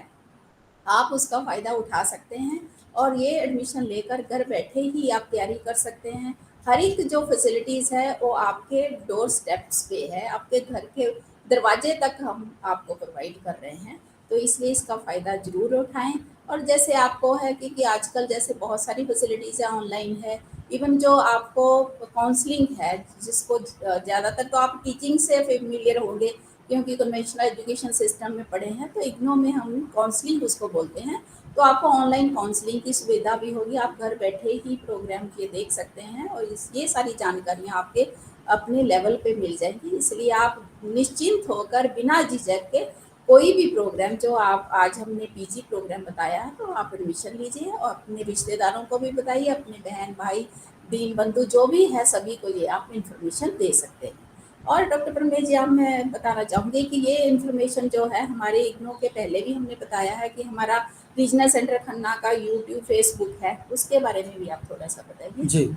आप उसका फ़ायदा उठा सकते हैं और ये एडमिशन लेकर घर बैठे ही आप तैयारी कर सकते हैं। हर एक जो फैसिलिटीज़ है वो आपके डोर स्टेप्स पे है, आपके घर के दरवाजे तक हम आपको प्रोवाइड कर रहे हैं। तो इसलिए इसका फ़ायदा ज़रूर उठाएं। और जैसे आपको है कि आजकल जैसे बहुत सारी फैसिलिटीज़ है, ऑनलाइन है, इवन जो आपको काउंसलिंग है, जिसको ज़्यादातर तो आप टीचिंग से फेमिलियर होंगे क्योंकि कन्वेंशनल एजुकेशन सिस्टम में पढ़े हैं, तो इग्नू में हम काउंसलिंग उसको बोलते हैं। तो आपको ऑनलाइन काउंसलिंग की सुविधा भी होगी, आप घर बैठे ही प्रोग्राम ये देख सकते हैं और ये सारी जानकारियाँ आपके अपने लेवल पे मिल जाएंगी। इसलिए आप निश्चिंत होकर बिना झिझक के कोई भी प्रोग्राम जो आप आज हमने पीजी प्रोग्राम बताया है, तो आप एडमिशन लीजिए और अपने रिश्तेदारों को भी बताइए, अपने बहन भाई दीन बंधु जो भी है सभी को ये आप इन्फॉर्मेशन दे सकते हैं। और डॉक्टर परमेश जी, आप मैं बताना चाहूँगी कि ये इन्फॉर्मेशन जो है हमारे इग्नू के पहले भी हमने बताया है कि हमारा रीजनल सेंटर खन्ना का यूट्यूब फेसबुक है, उसके बारे में भी आप थोड़ा सा बताइए। जी,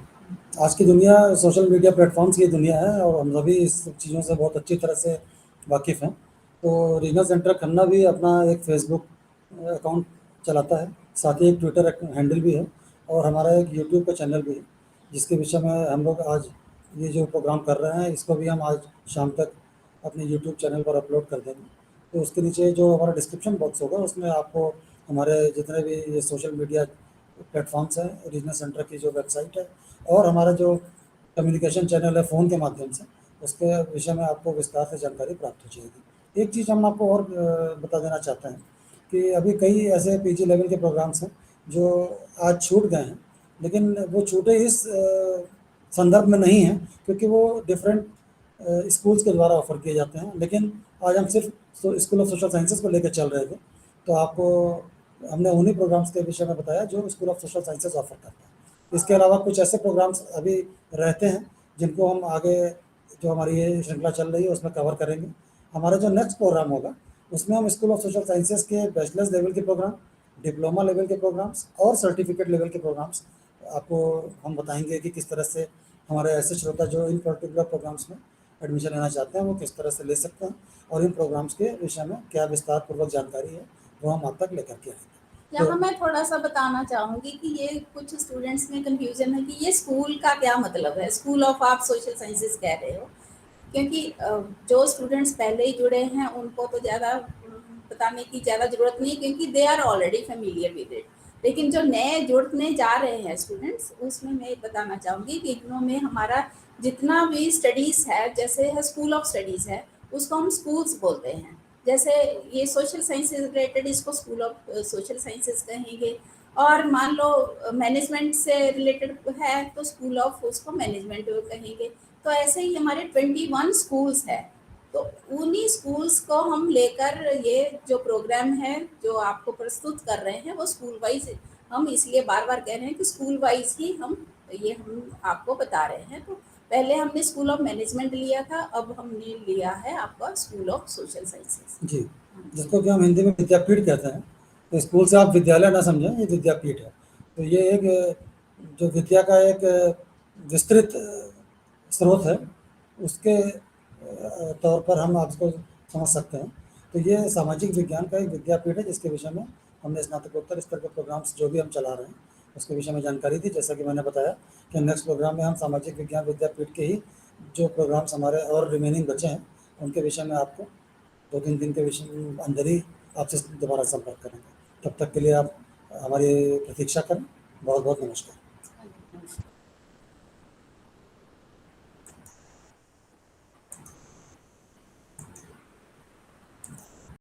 आज की दुनिया सोशल मीडिया प्लेटफॉर्म्स की दुनिया है और हम सभी इस सब चीज़ों से बहुत अच्छी तरह से वाकिफ़ हैं। तो रीजनल सेंटर खन्ना भी अपना एक फेसबुक अकाउंट चलाता है, साथ ही एक ट्विटर हैंडल भी है और हमारा एक यूट्यूब का चैनल भी है, जिसके विषय में हम लोग आज ये जो प्रोग्राम कर रहे हैं इसको भी हम आज शाम तक अपने यूट्यूब चैनल पर अपलोड कर देंगे। तो उसके नीचे जो हमारा डिस्क्रिप्शन बॉक्स होगा उसमें आपको हमारे जितने भी ये सोशल मीडिया प्लेटफॉर्म्स हैं, रीजनल सेंटर की जो वेबसाइट है और हमारा जो कम्युनिकेशन चैनल है फ़ोन के माध्यम से, उसके विषय में आपको विस्तार से जानकारी प्राप्त हो जाएगी। एक चीज़ हम आपको और बता देना चाहते हैं कि अभी कई ऐसे पीजी लेवल के प्रोग्राम्स हैं जो आज छूट गए हैं, लेकिन वो छूटे इस संदर्भ में नहीं हैं क्योंकि वो डिफरेंट स्कूल्स के द्वारा ऑफ़र किए जाते हैं। लेकिन आज हम सिर्फ स्कूल ऑफ सोशल साइंसेज़ को लेकर चल रहे थे, तो आपको हमने उन्हीं प्रोग्राम्स के विषय में बताया जो school of social sciences offer करता है। इसके अलावा कुछ ऐसे प्रोग्राम्स अभी रहते हैं जिनको हम आगे जो हमारी ये श्रृंखला चल रही है उसमें कवर करेंगे। हमारा जो नेक्स्ट प्रोग्राम होगा उसमें हम स्कूल ऑफ सोशल साइंसेज़ के बैचलर्स लेवल के प्रोग्राम, डिप्लोमा लेवल के प्रोग्राम्स और सर्टिफिकेट लेवल के प्रोग्राम्स आपको हम बताएंगे कि किस तरह से हमारे ऐसे श्रोता जो इन पर्टिकुलर प्रोग्राम्स में एडमिशन लेना चाहते हैं वो किस तरह से ले सकते हैं और इन प्रोग्राम्स के विषय में क्या विस्तार पूर्वक जानकारी है वो हम आप तक लेकर के आएंगे। यहाँ मैं थोड़ा सा बताना चाहूँगी कि ये कुछ स्टूडेंट्स में कंफ्यूजन है कि ये स्कूल का क्या मतलब है, स्कूल ऑफ आप सोशल साइंसेज कह रहे हो, क्योंकि जो स्टूडेंट्स पहले ही जुड़े हैं उनको तो ज़्यादा बताने की ज़्यादा ज़रूरत नहीं, क्योंकि they are already familiar with it. लेकिन जो नए जुड़ने जा रहे हैं स्टूडेंट्स, उसमें मैं बताना चाहूँगी कि इग्नू में हमारा जितना भी स्टडीज़ है, जैसे है स्कूल ऑफ स्टडीज़ है, उसको हम स्कूल्स बोलते हैं। जैसे ये सोशल साइंस से रिलेटेड इसको स्कूल ऑफ सोशल साइंसेज कहेंगे, और मान लो मैनेजमेंट से रिलेटेड है तो स्कूल ऑफ उसको मैनेजमेंट कहेंगे। तो ऐसे ही हमारे 21 स्कूल्स है, तो उन्हीं स्कूल्स को हम लेकर ये जो प्रोग्राम है जो आपको प्रस्तुत कर रहे हैं वो स्कूल वाइज, हम इसलिए बार बार कह रहे हैं कि स्कूल वाइज ही हम आपको बता रहे हैं। तो पहले हमने स्कूल ऑफ मैनेजमेंट लिया था, अब हमने लिया है आपका स्कूल ऑफ सोशल साइंसेज। जी, जिसको कि हम हिंदी में विद्यापीठ कहते हैं। तो स्कूल से आप विद्यालय ना समझें, ये विद्यापीठ है। तो ये एक जो विद्या का एक विस्तृत स्रोत है, उसके तौर पर हम आपको समझ सकते हैं। तो ये सामाजिक विज्ञान का एक विद्यापीठ है जिसके विषय में हमने स्नातकोत्तर स्तर के प्रोग्राम्स जो भी हम चला रहे हैं उसके विषय में जानकारी दी। जैसा कि मैंने बताया कि नेक्स्ट प्रोग्राम में हम सामाजिक विज्ञान विद्यापीठ के ही जो प्रोग्राम्स हमारे और रिमेनिंग बचे हैं उनके विषय में आपको 2-3 दिन के विषय अंदर ही आपसे दोबारा संपर्क करेंगे। तब तक के लिए आप हमारी प्रतीक्षा करें। बहुत बहुत नमस्कार।